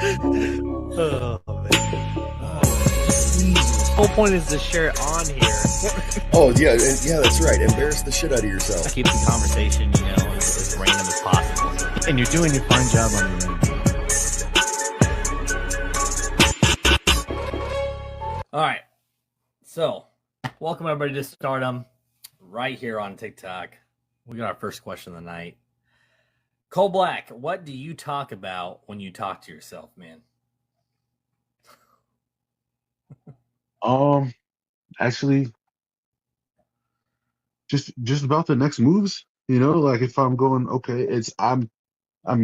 Oh man. The whole point is to share it on here. Oh yeah, yeah, that's right. Embarrass the shit out of yourself. Keep the conversation, as random as possible. And you're doing a fine job on your end. All right. So, welcome everybody to Stardom right here on TikTok. We got our first question of the night. Cole Black, what do you talk about when you talk to yourself, man? Actually, just about the next moves. Like if I'm going, okay, I'm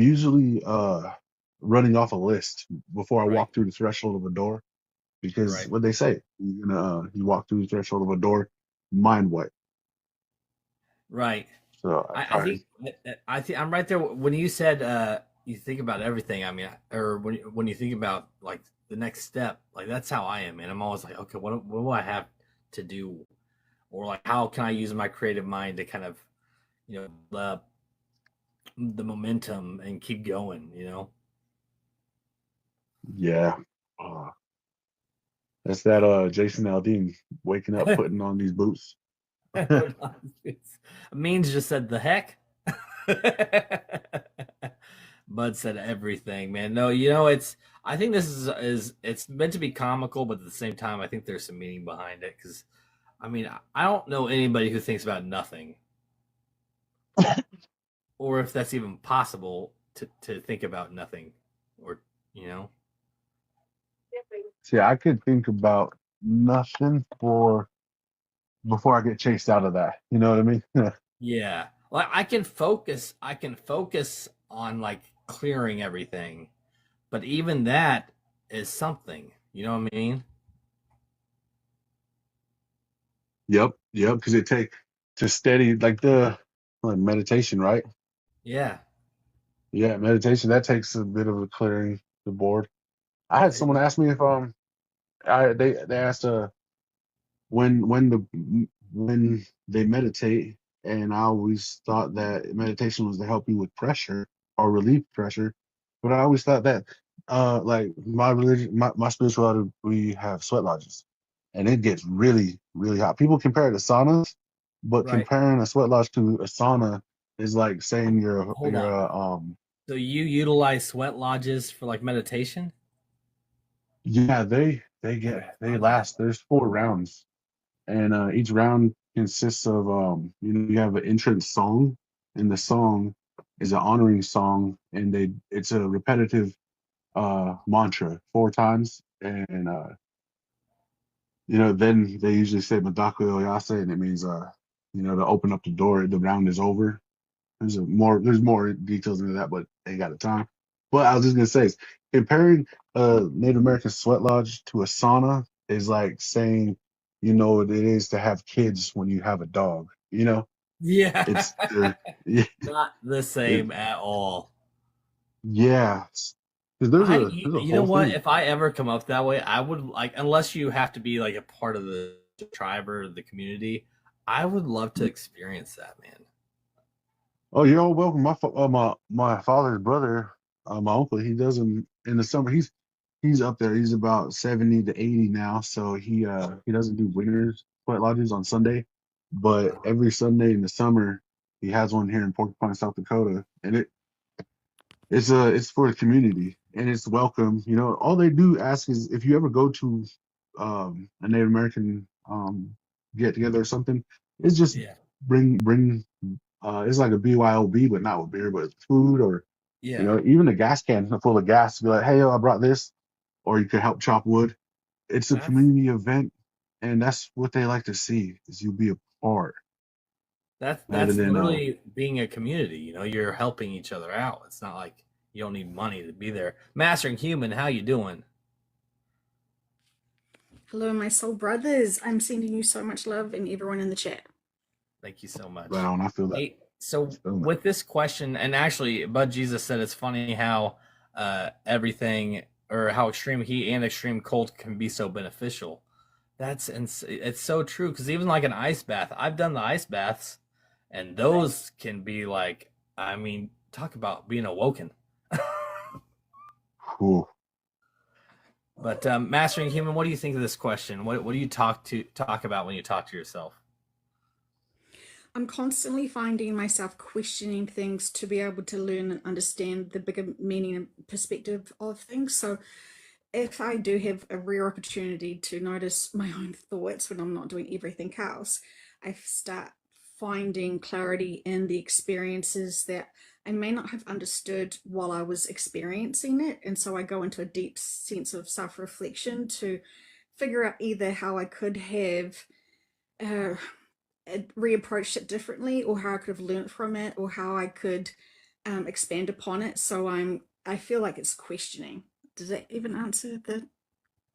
usually running off a list before I Right. walk through the threshold of a door, because Right. what they say, you walk through the threshold of a door, mind wipe. Right. So I I try. think I think I'm right there when you said you think about everything. I mean, or when you think about like the next step, like that's how I am, man. I'm always like, okay, what do I have to do, or like how can I use my creative mind to kind of build up the momentum and keep going, Yeah. Uh, that's that Jason Aldean waking up, putting on these boots. Means just said the heck. Bud said everything, man. No, it's. I think this is it's meant to be comical, but at the same time, I think there's some meaning behind it. Because, I mean, I don't know anybody who thinks about nothing, or if that's even possible to think about nothing, or you know. See, I could think about nothing for before I get chased out of that. You know what I mean? Yeah. Like I can focus on like clearing everything, but even that is something. You know what I mean? Yep. Because it take to steady like the like meditation, right? Yeah. Yeah, meditation that takes a bit of a clearing the board. I had someone ask me if they asked when they meditate, and I always thought that meditation was to help you with pressure or relieve pressure, but I always thought that like my religion, my spirituality, we have sweat lodges, and it gets really really hot. People compare it to saunas, but Right. comparing a sweat lodge to a sauna is like saying Hold on. So you utilize sweat lodges for like meditation? yeah, Never they thought of that. last. There's 4 rounds, and each round consists of you have an entrance song, and the song is an honoring song, and it's a repetitive mantra 4 times, and then they usually say Madako Oyase, and it means to open up the door, the round is over. There's more details into that, but they got a time. But I was just gonna say, comparing a Native American sweat lodge to a sauna is like saying, what it is to have kids when you have a dog. Yeah. It's yeah, Not the it, same at all. yeah. Because there's I a there's a you know whole what? thing. If I ever come up that way, I would like unless you have to be like a part of the tribe or the community, I would love to experience that, man. Oh, you're all welcome. My father's brother, my uncle, he does them in the summer. He's up there. He's about 70 to 80 now, so he doesn't do winters sweat lodges on Sunday, but every Sunday in the summer he has one here in Porcupine, South Dakota, and it's for the community and it's welcome. All they do ask is if you ever go to a Native American get together or something, it's just Yeah. bring it's like a BYOB, but not with beer, but food or Yeah. even a gas can full of gas. Be like, hey, yo, I brought this, or you could help chop wood. It's a That's community event, and that's what they like to see is you be a part that's rather that's than literally being a community. You're helping each other out. It's not like you don't need money to be there. Mastering Human, how you doing? Hello, my soul brothers. I'm sending you so much love and everyone in the chat. Thank you so much. right on. I feel that. Hey, so I feel that. with this question, and actually, Bud Jesus said it's funny how everything or how extreme heat and extreme cold can be so beneficial. It's so true because even like an ice bath, I've done the ice baths, and those can be like, I mean, talk about being awoken. Cool. But Mastering Human, what do you think of this question? What do you talk about when you talk to yourself? I'm constantly finding myself questioning things to be able to learn and understand the bigger meaning and perspective of things. So if I do have a rare opportunity to notice my own thoughts when I'm not doing everything else, I start finding clarity in the experiences that I may not have understood while I was experiencing it. And so I go into a deep sense of self reflection to figure out either how I could have uh, reapproached it differently, or how I could have learned from it, or how I could expand upon it. So I feel like it's questioning. Does that even answer the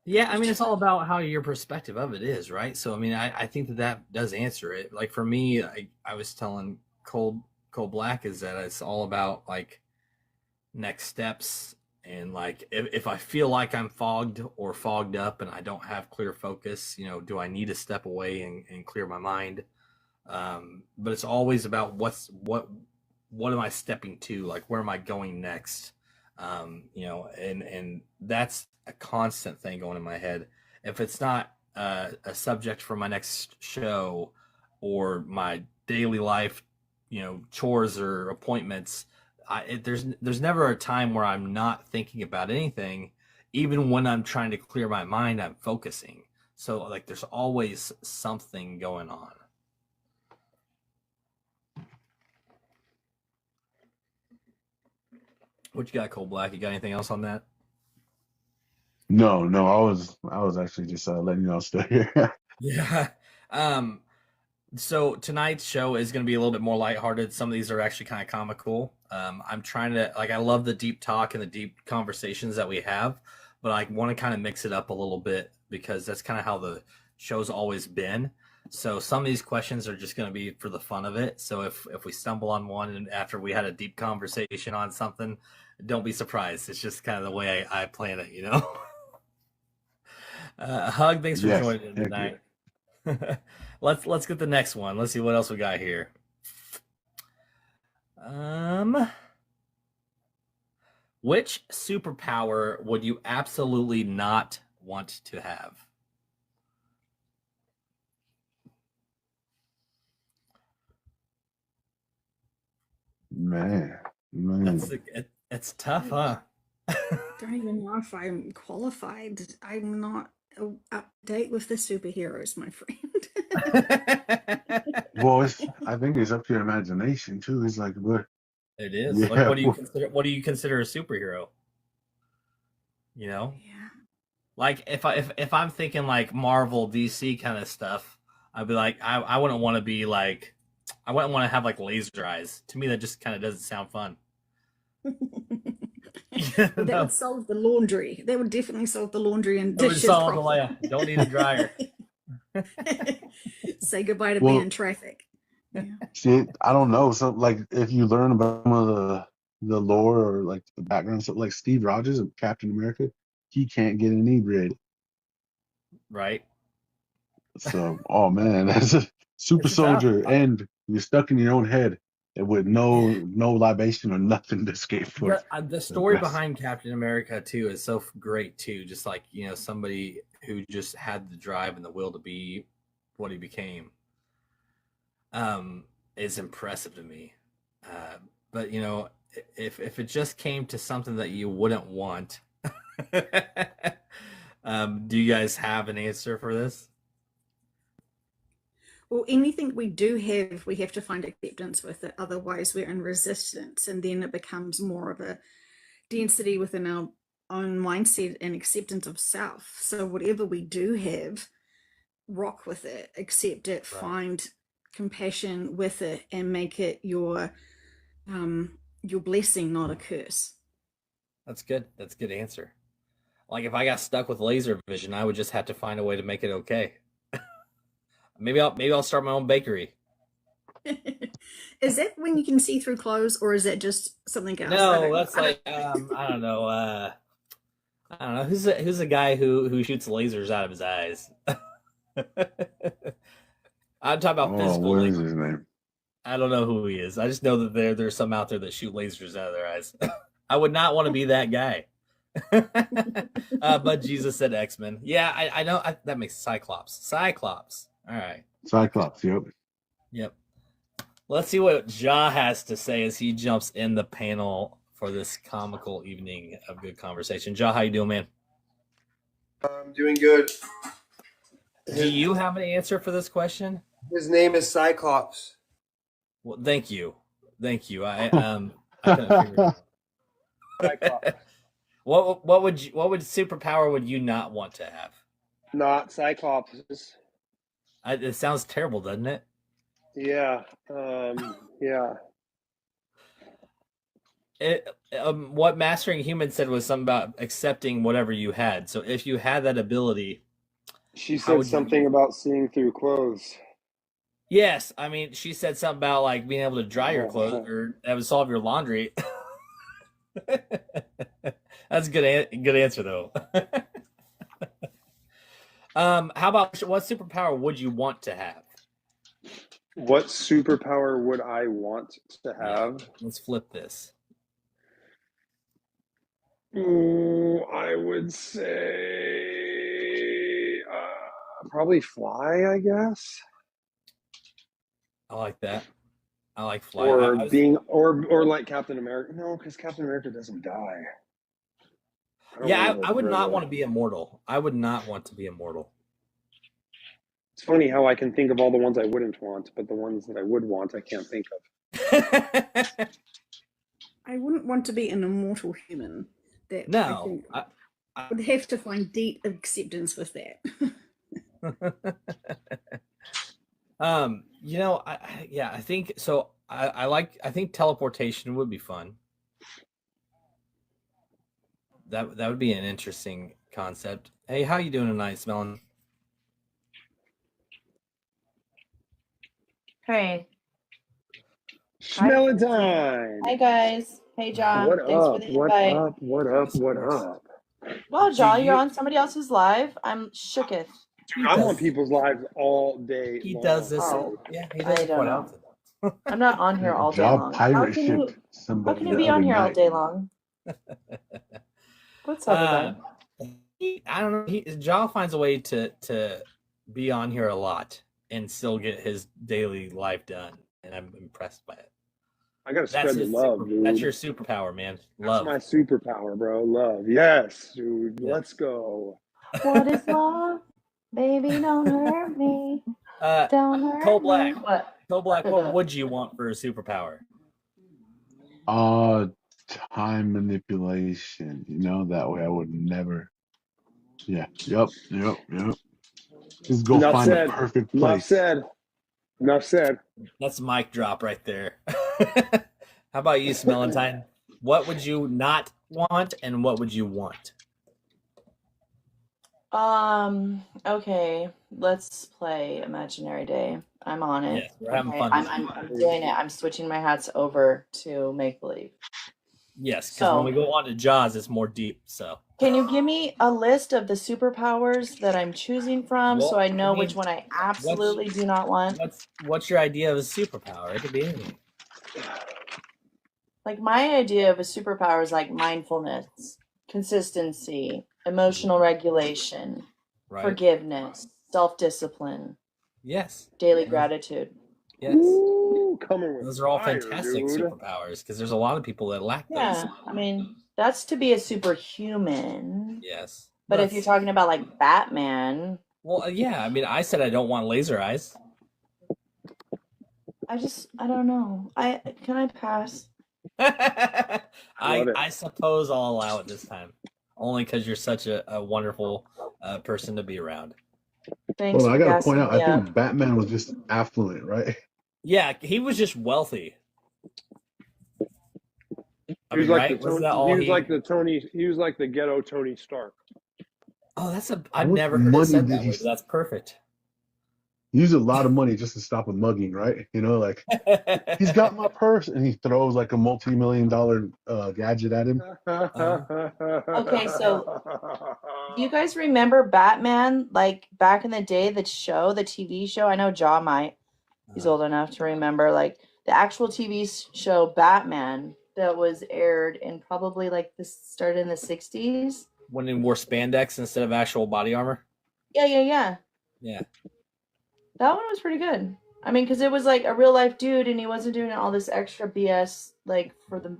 Yeah, I mean, question? it's all about how your perspective of it is, right? So, I mean, I think that does answer it. Like for me, I was telling Cold Black is that it's all about like next steps and like if I feel like I'm fogged or fogged up and I don't have clear focus, do I need to step away and clear my mind? But it's always about what am I stepping to? Like where am I going next? And that's a constant thing going in my head. If it's not a subject for my next show or my daily life, chores or appointments, there's never a time where I'm not thinking about anything. Even when I'm trying to clear my mind, I'm focusing. So like, there's always something going on. What you got, Cold Black? You got anything else on that? No, no, I was actually just letting y'all stay here. Yeah. Um, so tonight's show is going to be a little bit more lighthearted. Some of these are actually kind of comical. I'm trying to like I love the deep talk and the deep conversations that we have, but I want to kind of mix it up a little bit because that's kind of how the show's always been. So some of these questions are just going to be for the fun of it. So if we stumble on one and after we had a deep conversation on something, don't be surprised. It's just kind of the way I plan it. Hug, thanks for Yes, joining heck yeah. tonight. Let's get the next one. Let's see what else we got here. Which superpower would you absolutely not want to have? Man, That's man. it's tough, huh? Don't even know if I'm qualified. I'm not up to date with the superheroes, my friend. Well, I think it's up to your imagination too. It's like, but It is. Like, yeah, what do you consider a superhero? You know, Yeah. like if I'm thinking like Marvel, DC kind of stuff, I'd be like, I wouldn't want to be like, I wouldn't want to have like laser eyes. To me, that just kind of doesn't sound fun. Well, that would No, solve the laundry. That would definitely solve the laundry and it would dishes solve the problem. layout. Don't need a dryer. Say goodbye to being well, in traffic. Yeah. see, I don't know. So, like, if you learn about some of the lore or like the background, so like Steve Rogers of Captain America, he can't get inebriated. Right? So, oh man, that's a super It's tough. soldier, and you're stuck in your own head and with no libation or nothing to escape for. The The story best. behind Captain America too is so great too. Just like somebody who just had the drive and the will to be what he became, is impressive to me. Uh, but if it just came to something that you wouldn't want, do you guys have an answer for this? Well, anything we do have, we have to find acceptance with it. Otherwise, we're in resistance, and then it becomes more of a density within our own mindset and acceptance of self. So, whatever we do have, rock with it, accept it, Right. find compassion with it, and make it your blessing, not a curse. That's good. That's a good answer. Like if I got stuck with laser vision, I would just have to find a way to make it okay. Maybe I'll start my own bakery. Is that when you can see through clothes, or is that just something else? I No, don't know. that's like I don't know. I don't know who's a guy who shoots lasers out of his eyes. I'm talking about Oh, physical what laser. is his name? I don't know who he is. I just know that there's some out there that shoot lasers out of their eyes. I would not want to be that guy. But Jesus said X-Men. Yeah, I know. That makes Cyclops. Cyclops. All right. Cyclops. Yep. Yep. Let's see what Ja has to say as he jumps in the panel for this comical evening of good conversation. Ja, how you doing, man? I'm doing good. Do you have an answer for this question? His name is Cyclops. Well, thank you. I couldn't figure it out. Cyclops. What superpower would you not want to have? Not Cyclops. It sounds terrible, doesn't it? Yeah. Yeah. What Mastering Human said was something about accepting whatever you had. So if you had that ability, She How said would you- something about seeing through clothes. yes, I mean she said something about like being able to dry your clothes or that would solve your laundry. That's a good answer though. How about what superpower would you want to have? What superpower would I want to have? Let's flip this. Ooh, I would say probably fly, I guess. I like that. I like fly. Or I was- being or like Captain America. No, because Captain America doesn't die. yeah, I would not want to be immortal. I would not want to be immortal. It's funny how I can think of all the ones I wouldn't want, but the ones that I would want, I can't think of. I wouldn't want to be an immortal human. That I No, think I would have to find deep acceptance with that. you know, I think so. I think teleportation would be fun. That would be an interesting concept. Hey, how you doing tonight, Smelling? Hey. Smelling time. Hi guys. Hey John. What Thanks for up? the What invite. up? What up? What up? Well, John, Do you're you- on somebody else's live. I'm shooketh. I'm does- on people's lives all day. He long. does this. Oh, Yeah, he I does it don't quite know. often. I'm not on here all day Job long. pirate can shipped you, somebody how can the you be on other here all night. day long? What's up, Uh, everybody? I don't know. Jaw finds a way to be on here a lot and still get his daily life done, and I'm impressed by it. I gotta That's spread the his love, super- dude. That's your superpower, man. Love. That's my superpower, bro. Love. Yes, dude. Yeah. Let's go. What is love? Baby, don't hurt me. Don't hurt Cole me. Black. What? Go Black. What would you want for a superpower? Time manipulation. You know, that way I would never. Yeah. Yep. Just go Enough find said. a perfect Enough place. said. Enough said. That's a mic drop right there. How about you, Smellentine? What would you not want, and what would you want? Okay. Let's play Imaginary Day. I'm on it. Yes, we're having Okay, fun. I'm doing it. I'm switching my hats over to make believe. Yes, because So- when we go on to Jaws, it's more deep. So Can you give me a list of the superpowers that I'm choosing from so Well, I know I which mean, one I absolutely do not want? what's your idea of a superpower? It could be anything. Like my idea of a superpower is like mindfulness, consistency, emotional regulation, Right? forgiveness, self-discipline, Yes. daily gratitude. Yes. Ooh, coming with Those are all fire, fantastic dude. superpowers because there's a lot of people that lack those. Yeah, I mean, that's to be a superhuman. Yes. But if you're talking about like Batman, well, yeah. I mean, I said I don't want laser eyes. I don't know. Can I pass? Love it. I suppose I'll allow it this time, only because you're such a wonderful person to be around. Thanks. Well, I for gotta gassing point out, me I up. think Batman was just affluent, right? Yeah, he was just wealthy. I He was mean, like right? the Wasn't Tony, that all he was like the Tony. He was like the ghetto Tony Stark. Oh, that's a. How I've much never heard it money said did that he way. But that's perfect. He used a lot of money just to stop a mugging, right? You know, like he's got my purse, and he throws like a multi-million-dollar gadget at him. Okay, so Do you guys remember Batman? Like back in the day, the TV show? I know Jaw might. He's old enough to remember. Like the actual TV show Batman that was aired in probably like this started in the 60s. When they wore spandex instead of actual body armor. Yeah. Yeah. That one was pretty good. I mean, because it was like a real life dude, and he wasn't doing all this extra BS like for the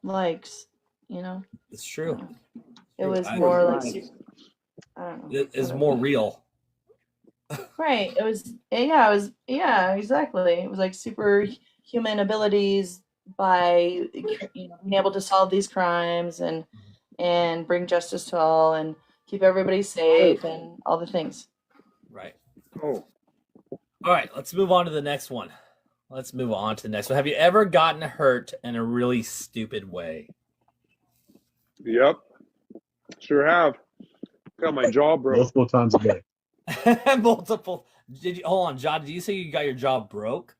likes, you know. It's true. It was I- more like Nice. I don't know. It's more real. Right. It was exactly. It was like superhuman abilities by being able to solve these crimes and bring justice to all and keep everybody safe and all the things. Right. Oh, All right, let's move on to the next one. Have you ever gotten hurt in a really stupid way? yep. Sure have. Got my jaw broke. Multiple times a day. Multiple. Hold on, John? Did you say you got your jaw broke?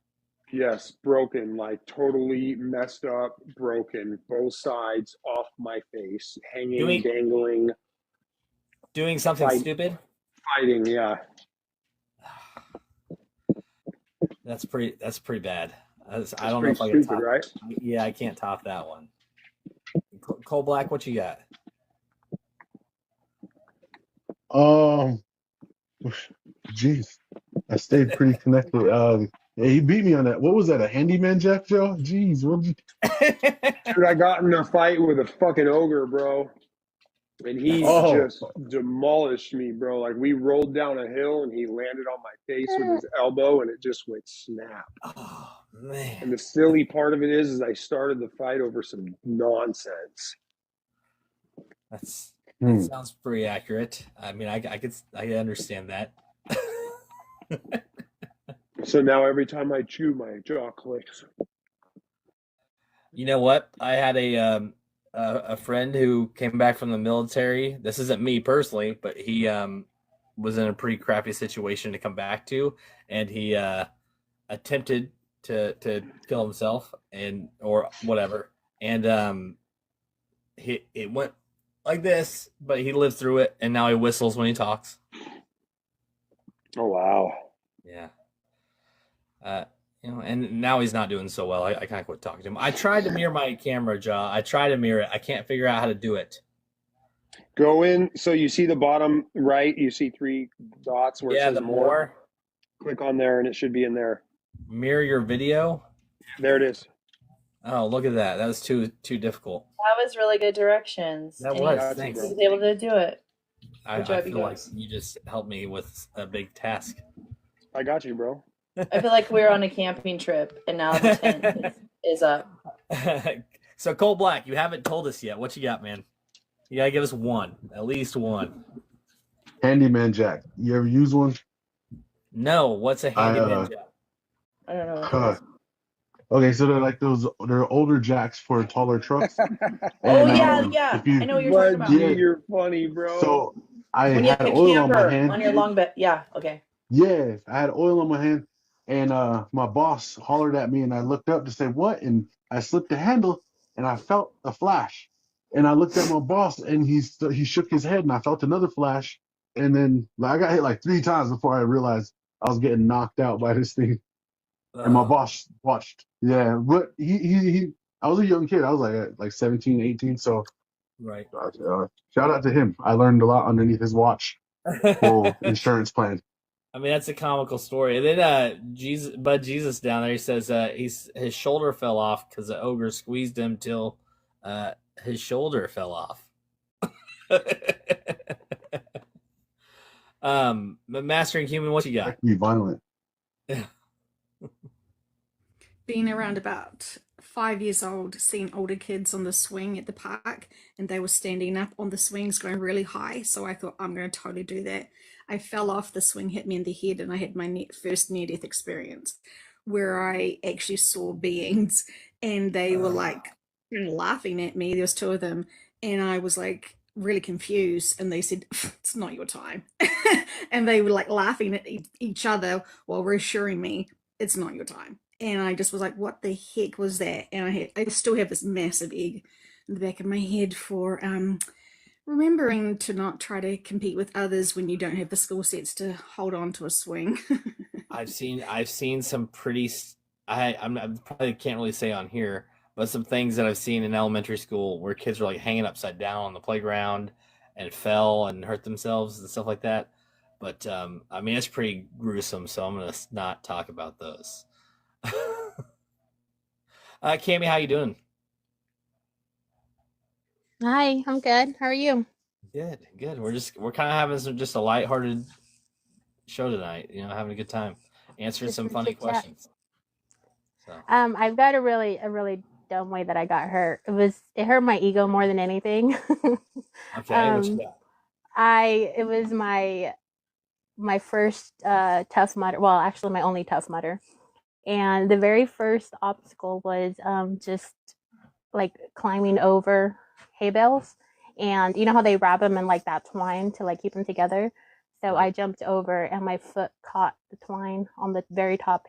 Yes, broken, like totally messed up, broken, both sides off my face, hanging, dangling, Doing something Fight. stupid? fighting. Yeah. That's pretty bad. I don't know Pretty if I can stupid, top. right? Yeah, I can't top that one. Cole Black, what you got? Jeez, I stayed pretty connected. Yeah, he beat me on that. What was that? A handyman jack, Joe? Jeez, what did you? Dude, I got in a fight with a fucking ogre, bro. And he Oh. just demolished me, bro. Like we rolled down a hill and he landed on my face with his elbow and it just went snap. Oh man. And the silly part of it is I started the fight over some nonsense. That Hmm. sounds pretty accurate. I mean, I understand that. So now every time I chew, my jaw clicks. You know what? I had a friend who came back from the military. This isn't me personally, but he was in a pretty crappy situation to come back to, and he attempted to kill himself or whatever, and it went like this, but he lived through it, and now he whistles when he talks. Oh, wow. Yeah. And now he's not doing so well. I kind of quit talking to him. I tried to mirror my camera, Jaw. I tried to mirror it. I can't figure out how to do it. Go in. So you see the bottom right, you see 3 dots where it Yeah, says the more. Click on there and it should be in there. Mirror your video. There it is. Oh, look at that. That was too difficult. That was really good directions. That and was. Gotcha, Thanks. he was able to do it. I Good job, you feel like guys. you just helped me with a big task. I got you, bro. I feel like we're on a camping trip and now the tent is up. So, Cole Black, you haven't told us yet. What you got, man? You gotta give us one, at least one. Handyman jack. You ever use one? No, what's a handyman jack? I don't know. What Uh, that is. okay, so they're like they're older jacks for taller trucks. Oh And, yeah. if you- I know what you're talking But about. Yeah. you're funny, bro. So I When you had have a oil on my camper hand. on your long bed. Yeah, okay. Yeah, I had oil on my hand, and my boss hollered at me, and I looked up to say what, and I slipped the handle, and I felt a flash, and I looked at my boss, and he shook his head, and I felt another flash, and then I got hit like 3 times before I realized I was getting knocked out by this thing, and my boss watched. Yeah, but he I was a young kid. I was like 17, 18, so Right. shout out to him. I learned a lot underneath his watch. Full insurance plan. I mean, that's a comical story. And then Jesus down there, he says his shoulder fell off because the ogre squeezed him till his shoulder fell off. Mastering Human, what you got? Be violent. Being around about 5 years old, seeing older kids on the swing at the park, and they were standing up on the swings going really high. So I thought, I'm going to totally do that. I fell off, the swing hit me in the head, and I had my first near-death experience where I actually saw beings, and they were like laughing at me. There was 2 of them, and I was like really confused, and they said, it's not your time. And they were like laughing at each other while reassuring me, it's not your time. And I just was like, what the heck was that? And I still have this massive egg in the back of my head for remembering to not try to compete with others when you don't have the skill sets to hold on to a swing. I've seen some pretty. I probably can't really say on here, but some things that I've seen in elementary school where kids are like hanging upside down on the playground and fell and hurt themselves and stuff like that. But I mean, it's pretty gruesome, so I'm gonna not talk about those. Cammy, how you doing? Hi, I'm good. How are you? Good, good. We're kind of having just a lighthearted show tonight. You know, having a good time, answering Just some some funny chit chat. questions. So I've got a really dumb way that I got hurt. It hurt my ego more than anything. okay, what you um, got? it was my first Tough Mudder. Well, actually, my only Tough Mudder. And the very first obstacle was just like climbing over hay bales, and you know how they wrap them in like that twine to like keep them together. So I Right. jumped over, and my foot caught the twine on the very top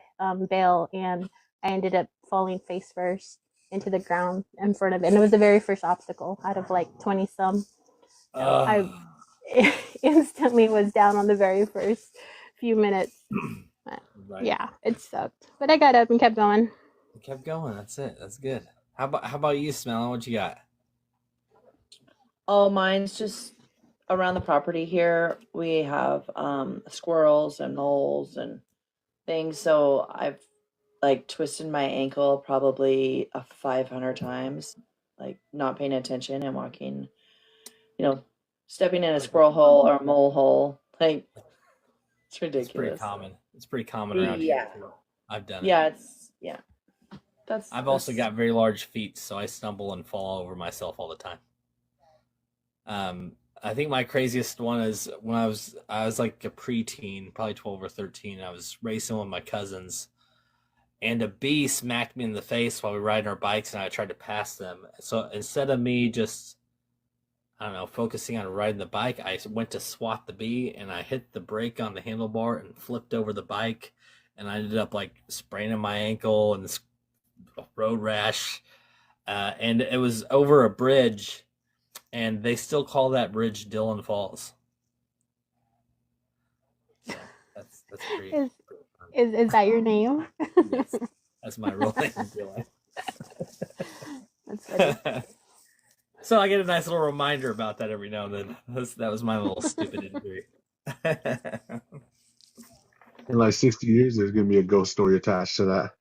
bale, and I ended up falling face first into the ground in front of it. And it was the very first obstacle out of like 20 some. So I Uh, instantly was down on the very first few minutes. right. Yeah, it sucked. But I got up and kept going. You kept going. That's it. That's good. How about you, Smelling? What you got? Oh, mine's just around the property here. We have squirrels and moles and things. So I've like twisted my ankle probably 500 times, like not paying attention and walking, stepping in a squirrel hole or a mole hole. Like it's It's pretty ridiculous. common. It's pretty common around here Yeah. too. I've done it. Yeah, I've also that's got very large feet, so I stumble and fall over myself all the time. I think my craziest one is when I was like a preteen, probably 12 or 13. I was racing with my cousins, and a bee smacked me in the face while we were riding our bikes, and I tried to pass them. So instead of me just, I don't know, focusing on riding the bike, I went to swat the bee, and I hit the brake on the handlebar and flipped over the bike, and I ended up like spraining my ankle and this road rash. And it was over a bridge, and they still call that bridge Dillon Falls. So that's pretty, Is pretty fun. is that your name? Yes, that's my real name, Dylan. That's funny. So I get a nice little reminder about that every now and then. That was my little stupid injury. In like 60 years, there's gonna be a ghost story attached to that.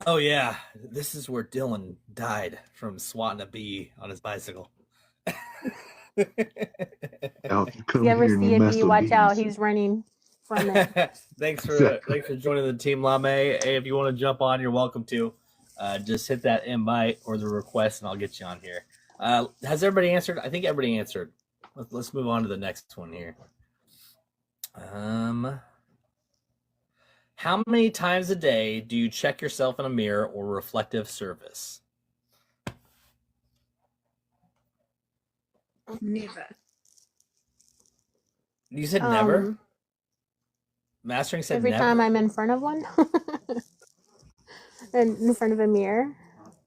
Oh yeah, this is where Dylan died from swatting a bee on his bicycle. Now, If come you ever here and see you a mess bee, with watch out. bees. He's running from it. thanks for Exactly. thanks for joining the team, Lame. Hey, if you want to jump on, you're welcome to. Just hit that invite or the request, and I'll get you on here. Has everybody answered? I think everybody answered. Let's move on to the next one here. How many times a day do you check yourself in a mirror or reflective surface? Never. You said never. Um, Mastering said every never. time I'm in front of one, and in front of a mirror.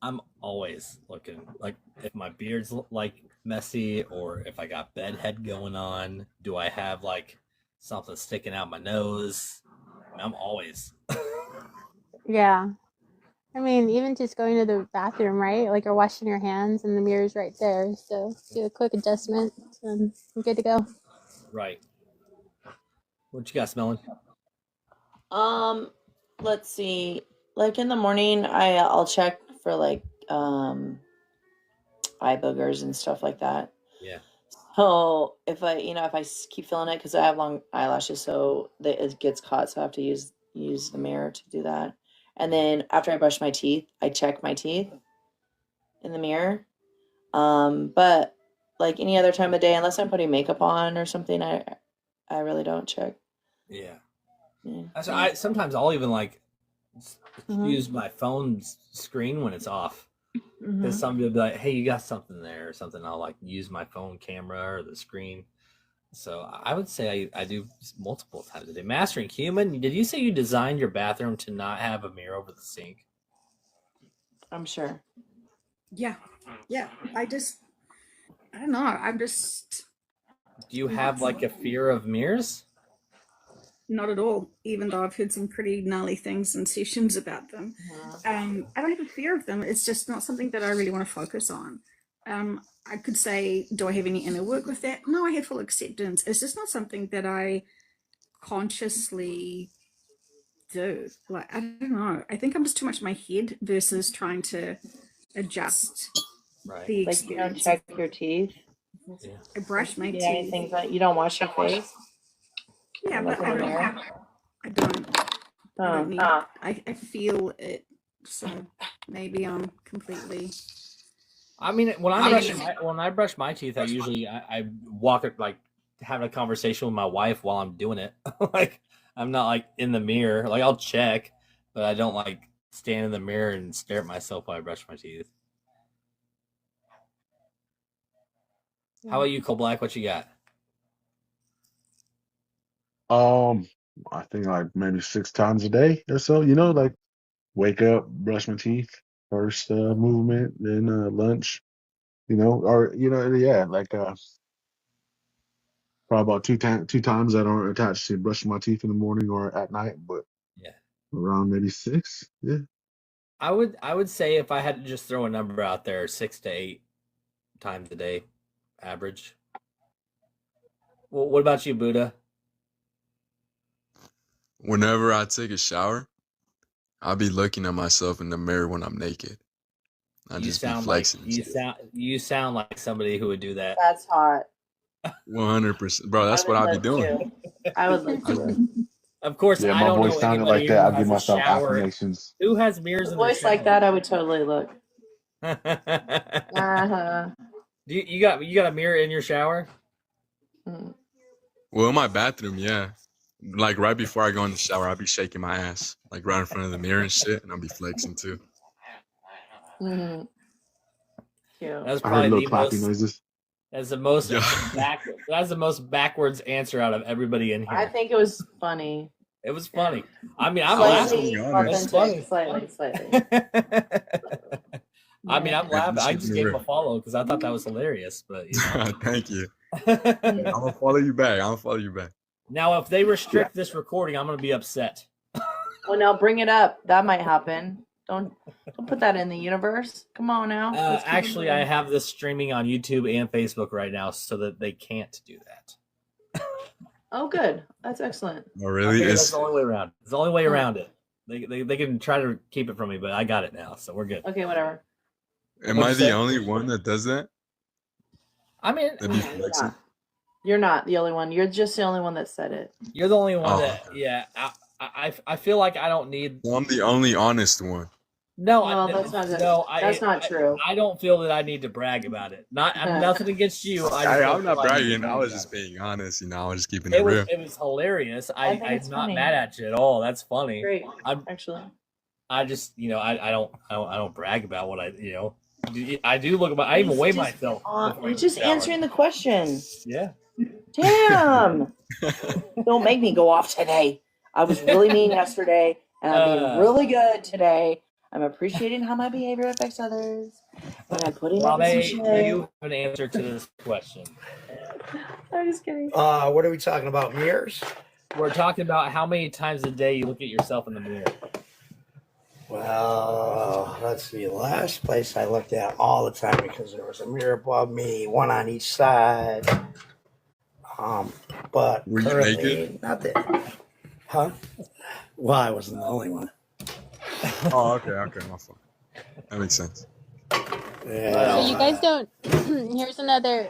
I'm always looking. Like if my beard's like messy, or if I got bedhead going on. Do I have like something sticking out my nose? I'm always. Yeah. I mean, even just going to the bathroom, right? Like you're washing your hands and the mirror's right there. So do a quick adjustment and I'm good to go. Right. What you got, Smelling? Let's see. Like in the morning, I'll check for like eye boogers and stuff like that. Yeah. So if I keep feeling it because I have long eyelashes, so that it gets caught, so I have to use the mirror to do that. And then after I brush my teeth, I check my teeth in the mirror. But like any other time of day, unless I'm putting makeup on or something, I really don't check. Yeah. Yeah. I sometimes I'll even like Mhm. use my phone's screen when it's off. Because Mhm. somebody will be like, "Hey, you got something there?" or something. I'll like use my phone camera or the screen. So I would say I do multiple times a day. Mastering Human, did you say you designed your bathroom to not have a mirror over the sink? I'm sure. Yeah. Yeah. I don't know. I'm just Do you not have like a fear of mirrors? not at all, even though I've heard some pretty gnarly things in sessions about them. I don't have a fear of them. It's just not something that I really want to focus on. I could say, do I have any inner work with that? No, I have full acceptance. It's just not something that I consciously do. Like, I don't know. I think I'm just too much in my head versus trying to adjust Right. the Like you don't experience. check your teeth. Yeah. I brush my You teeth. know, anything that you don't wash your face. Yeah, Look but in the mirror. I don't Oh, need, I feel it, so maybe I'm completely. I mean, when I brush my teeth, I usually I walk it like having a conversation with my wife while I'm doing it. Like I'm not like in the mirror. Like I'll check, but I don't like stand in the mirror and stare at myself while I brush my teeth. How about you, Cole Black? What you got? I think like maybe 6 times a day or so. You know, like wake up, brush my teeth, first movement, then lunch. You know, or yeah, like probably about two times that aren't attached to brushing my teeth in the morning or at night, but Yeah. around maybe 6. Yeah. I would say if I had to just throw a number out there, 6 to 8 times a day, average. Well, what about you, Buddha? Whenever I take a shower, I'll be looking at myself in the mirror when I'm naked. I You just be sound like flexing. and shit. you sound like somebody who would do that. that's hot. 100%, bro. That's what I be doing. I would like to. Of course, Yeah, I my don't voice know sounded anybody like that. I who give has a myself shower. affirmations. Who has mirrors A in their voice like shower? that, I would totally look. Do you got a mirror in your shower? Well, in my bathroom, yeah. Like right before I go in the shower, I'll be shaking my ass, like right in front of the mirror and shit, and I'll be flexing too. Cute. That's I heard probably little the clapping most. noises. That's the most Yeah. That's the most backwards answer out of everybody in I here. think it was funny. It was funny. I mean, I'm Slightly laughing. It's funny. authentic. Slightly. I mean, I'm Yeah, laughing. this I shit just be gave him real. a follow because I thought that was hilarious. But you know. Thank you. I'm gonna follow you back. Now, if they restrict this recording, I'm gonna be upset. Well, now bring it up. That might happen. Don't put that in the universe. Come on now. Let's keep it Actually, I moving. have this streaming on YouTube and Facebook right now, so that they can't do that. Oh, good. That's excellent. Oh, I really? figured that's It's the only way around. It's the only way around it. They can try to keep it from me, but I got it now, so we're good. Okay, whatever. am What'd I you the say? only one that does that? I mean, That be flexing? You're not the only one. You're just the only one that said it. you're the only one Oh. that. Yeah, I feel like I don't need. Well, I'm the only honest one. No, Well, I, that's not good. no, That's not true. I don't feel that I need to brag about it. Not nothing against you. I just don't I'm not feel I need to bragging. I brag was about just it. being honest. I was just keeping It it was real. it was hilarious. I think I'm it's not funny. mad at you at all. That's funny. Great, I'm actually. I just I don't brag about what I do look about. I even weigh myself. before I You're go just shower. answering the question. Yeah. Damn! Don't make me go off today. I was really mean yesterday, and I'm being really good today. I'm appreciating how my behavior affects others, and I'm putting Well, up with some they shit. you have an answer to this question. I'm just kidding. What are we talking about? Mirrors? We're talking about how many times a day you look at yourself in the mirror. Well, let's see. The last place I looked at all the time because there was a mirror above me, one on each side. But Were you currently, naked? nothing. Huh? Well, I wasn't the only one. Oh, okay, my fault. That makes sense. Yeah. So you guys don't. Here's another.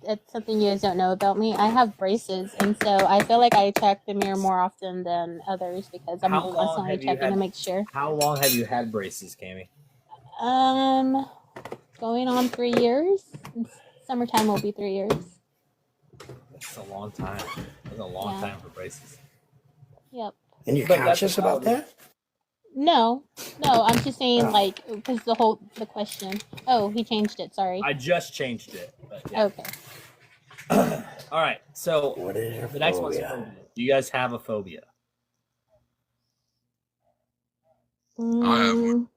It's something you guys don't know about me. I have braces, and so I feel like I check the mirror more often than others because I'm How long constantly have you checking to had- make sure. How long have you had braces, Cami? Going on 3 years. Summertime will be 3 years. That's a long time. That's a long Yeah. time for braces. Yep. And you're But that's conscious about probably- that? No, I'm just saying like because the question. Oh, he changed it. Sorry. I just changed it. But yeah. Okay. All right. So What is your the next one's phobia? phobia. Do you guys have a phobia? I have one.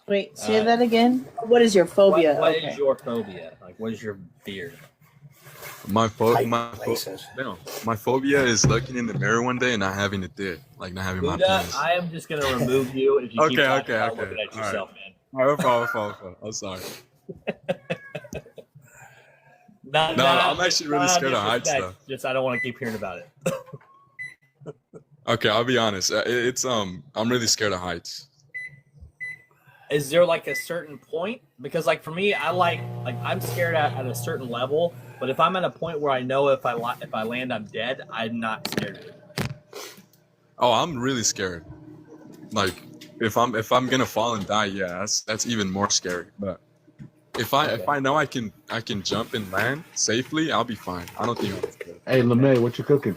Wait, say that again. What is your phobia? What Okay. is your phobia? Like, what is your fear? tight my places. my phobia is looking in the mirror one day and not having a dick, like not having my Buddha, penis. I am just gonna remove you if you keep Okay, talking okay, about okay. looking at All right. yourself, man. All right, fine. I'm sorry. Not, No, not, I'm actually really not scared of heights, disrespect, though. Just I don't want to keep hearing about it. Okay, I'll be honest. It's I'm really scared of heights. Is there like a certain point? Because like for me, I like I'm scared at a certain level, but if I'm at a point where I know if I land, I'm dead, I'm not scared. Oh, I'm really scared. Like if I'm gonna fall and die, yeah, that's even more scary. But if I know I can jump and land safely, I'll be fine. I don't think I'm scared. Hey, LeMay, what you cooking?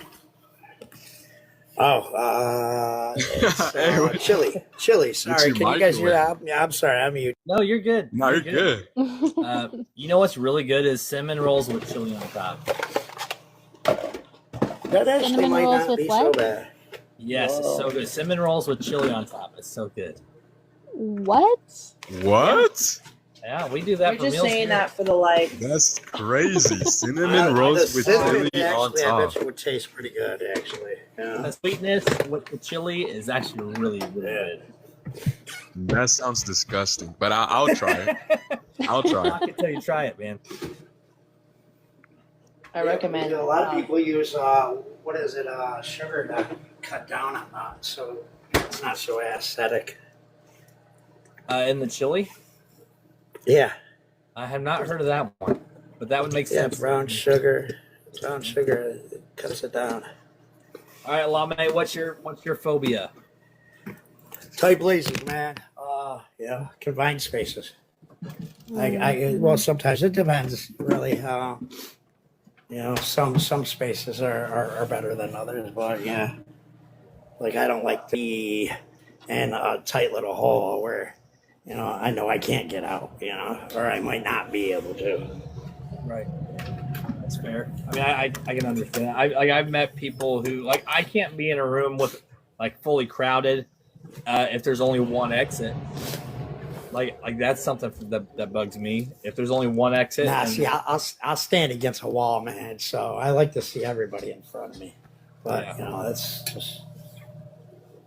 Oh, it's Hey, what- chili. Sorry, your can you guys hear that? microwave? Yeah, I'm sorry, I'm mute. No, you're good. No, you're good. You know what's really good is cinnamon rolls with chili on top. That actually Cinnamon might rolls not with be what? so bad. Yes, it's so good. Cinnamon rolls with chili on top. It's so good. What? What? Yeah, we do that You're for just meals saying here. that for the likes. That's crazy. Cinnamon The rolls with cinnamon, chili on actually, I bet top. you would taste pretty good, actually. Yeah. The sweetness with the chili is actually really good. That sounds disgusting, but I'll try it. I'll try I it. can tell you try it, man. I recommend. A lot of people use what is it? Sugar to cut down on that, so it's not so aesthetic. In the chili, Yeah, I have not heard of that one, but that would make yeah, sense. brown sugar. Brown sugar cuts it down. All right, Lame, what's your phobia? Tight places, man. Yeah, confined spaces. Well, sometimes it depends, really. Some spaces are better than others, but yeah, like I don't like to be in a tight little hole where, I know I can't get out, or I might not be able to. Right. That's fair. I mean, I can understand. I've met people who I can't be in a room with fully crowded if there's only one exit. Like that's something that bugs me. If there's only one exit, Nah, and- see, I'll stand against a wall, man. So I like to see everybody in front of me, but Yeah. that's just.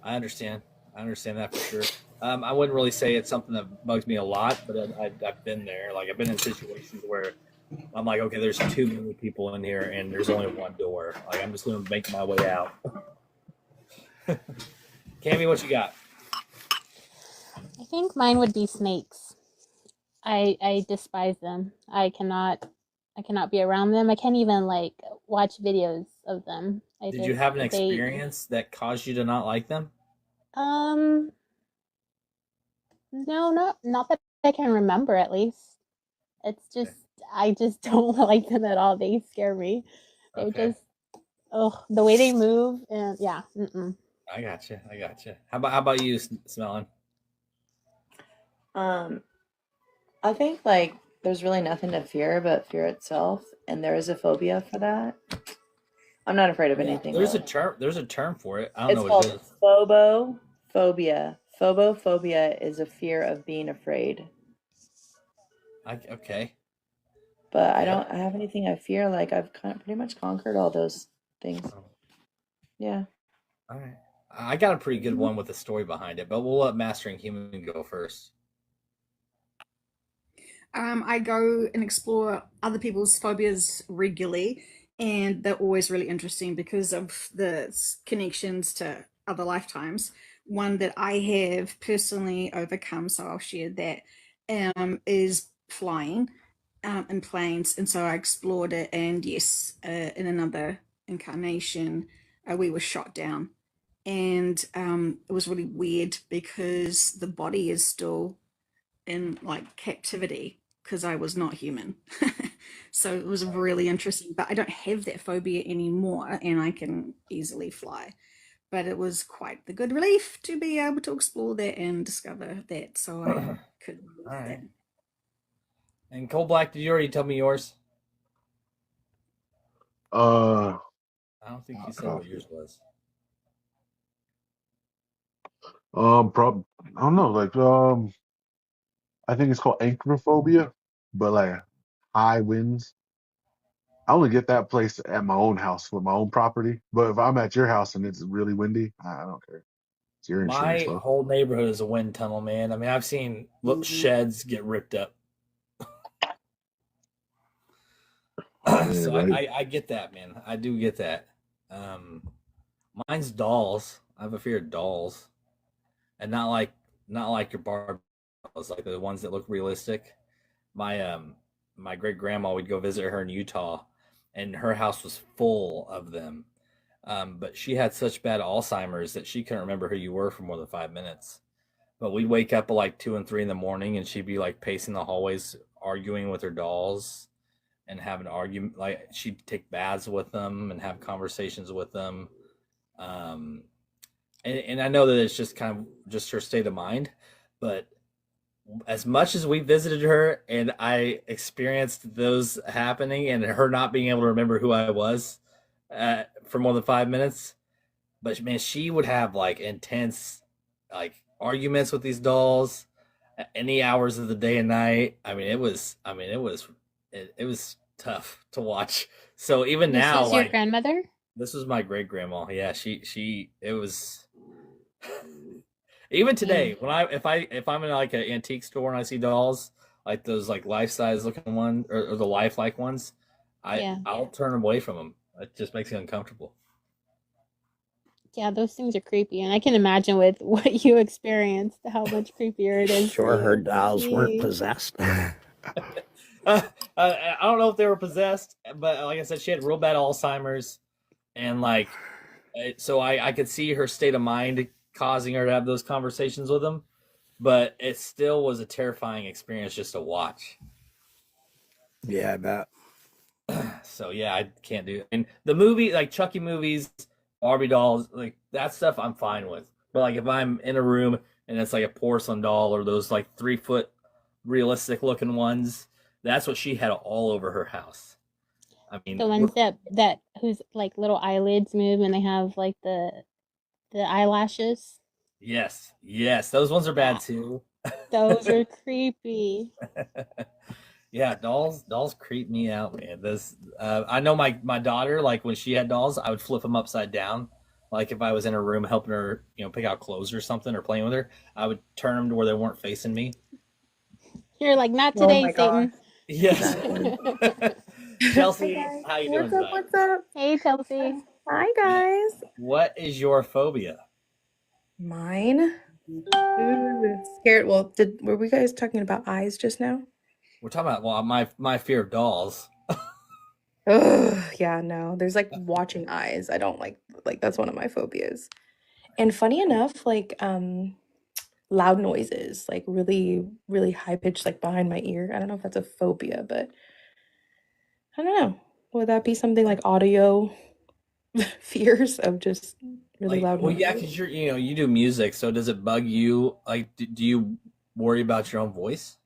I understand that for sure. I wouldn't really say it's something that bugs me a lot, but I've been there. Like I've been in situations where I'm like, okay, there's too many people in here, and there's only one door. Like I'm just going to make my way out. Cammy, what you got? I think mine would be snakes. I despise them. I cannot be around them. I can't even watch videos of them. Did you have an experience that caused you to not like them? No, not that I can remember, at least. It's just I just don't like them at all. They scare me. They're just the way they move, and yeah. I gotcha. How about you, Smelling? I think there's really nothing to fear but fear itself, and there is a phobia for that. I'm not afraid of anything. There's really. There's a term for it. I don't know what it is. It's called phobophobia. Phobophobia is a fear of being afraid. Okay. But I don't have anything I fear. I've pretty much conquered all those things. Yeah. All right. I got a pretty good one with a story behind it, but we'll let Mastering Human go first. I go and explore other people's phobias regularly, and they're always really interesting because of the connections to other lifetimes. One that I have personally overcome, so I'll share that, is flying in planes. And so I explored it, and yes, in another incarnation, we were shot down. And it was really weird because the body is still in captivity because I was not human. So it was really interesting, but I don't have that phobia anymore, and I can easily fly. But it was quite the good relief to be able to explore that and discover that, so I could move that. And Cold Black, did you already tell me yours? Uh, I don't think you said what yours was. I don't know. I think it's called anchorophobia, but high winds. I only get that place at my own house with my own property. But if I'm at your house and it's really windy, I don't care. It's your insurance, My bro. whole neighborhood is a wind tunnel, man. I mean, I've seen little sheds get ripped up. Yeah, So right. I get that, man. I do get that. Mine's dolls. I have a fear of dolls, and not like your Barbie dolls, like the ones that look realistic. My great grandma, we'd go visit her in Utah, and her house was full of them. But she had such bad Alzheimer's that she couldn't remember who you were for more than 5 minutes. But we'd wake up at like 2 and 3 in the morning, and she'd be like pacing the hallways, arguing with her dolls, and have an argument. Like she'd take baths with them and have conversations with them. Um, and I know that it's just kind of just her state of mind, but as much as we visited her and I experienced those happening and her not being able to remember who I was for more than 5 minutes, but man, she would have like intense like arguments with these dolls at any hours of the day and night. It was tough to watch. So even This now, is your like grandmother? this was my great grandma. Yeah, it was even today when if I'm in like an antique store and I see dolls like those like life size looking ones or the lifelike ones, Yeah. I'll turn away from them. It just makes me uncomfortable. Yeah, those things are creepy, and I can imagine with what you experienced, how much creepier it is for Sure, her you. dolls weren't Jeez. possessed. I don't know if they were possessed, but like I said, she had real bad Alzheimer's, and like, so I could see her state of mind causing her to have those conversations with them, but it still was a terrifying experience just to watch. Yeah, I bet. So yeah, I can't do it. And the movie, like Chucky movies, Barbie dolls, like that stuff, I'm fine with. But like if I'm in a room and it's like a porcelain doll or those like 3 foot realistic looking ones, that's what she had all over her house. I mean, The ones that whose like little eyelids move and they have like the eyelashes. yes, those ones are Yeah, bad too. those are creepy. Yeah, dolls creep me out, man. I know my daughter, like when she had dolls, I would flip them upside down. Like if I was in her room helping her, pick out clothes or something or playing with her, I would turn them to where they weren't facing me. You're like, not Oh today, my gosh. Satan. Yes. Hey Chelsea, guys. how you doing What's up? tonight? What's up? Hey, Chelsea. Hi guys. What is your phobia? Mine? Ooh, scared. Well, were we guys talking about eyes just now? We're talking about my fear of dolls. Ugh, yeah, no. There's like watching eyes. I don't like that's one of my phobias. And funny enough, like loud noises, like really, really high pitched, like behind my ear. I don't know if that's a phobia, but I don't know. Would that be something like audio fears of just really Like, loud well, yeah, noises? because you do music, so does it bug you? Like, do you worry about your own voice?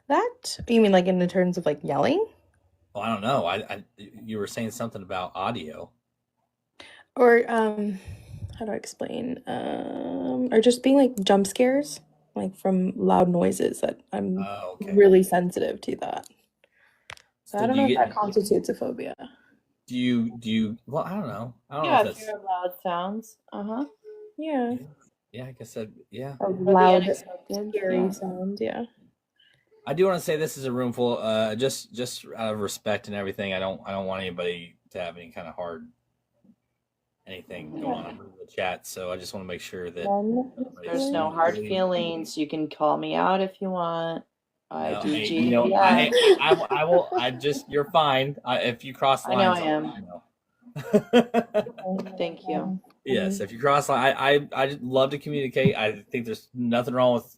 That you mean like in the terms of like yelling? Well, I don't know. You were saying something about audio. Or how do I explain? Or just being like jump scares, like from loud noises that I'm Oh, okay. really sensitive to that. So I So don't do know you if that get constitutes a phobia. do you? Well, I don't know. I don't know Yeah, if that's fear of loud sounds. Uh-huh. Yeah. yeah. I guess that yeah. Or Or the loud, unexpected. scary Yeah. sounds, yeah. I do want to say this is a room full. Just out of respect and everything. I don't want anybody to have any kind of hard anything go on in the chat. So I just want to make sure that There's no hard feelings. You can call me out if you want. No, hey, IDG. I will. You're fine. If you cross I know lines, I am. I'll let you know. Thank you. Yes, if you cross line, I love to communicate. I think there's nothing wrong with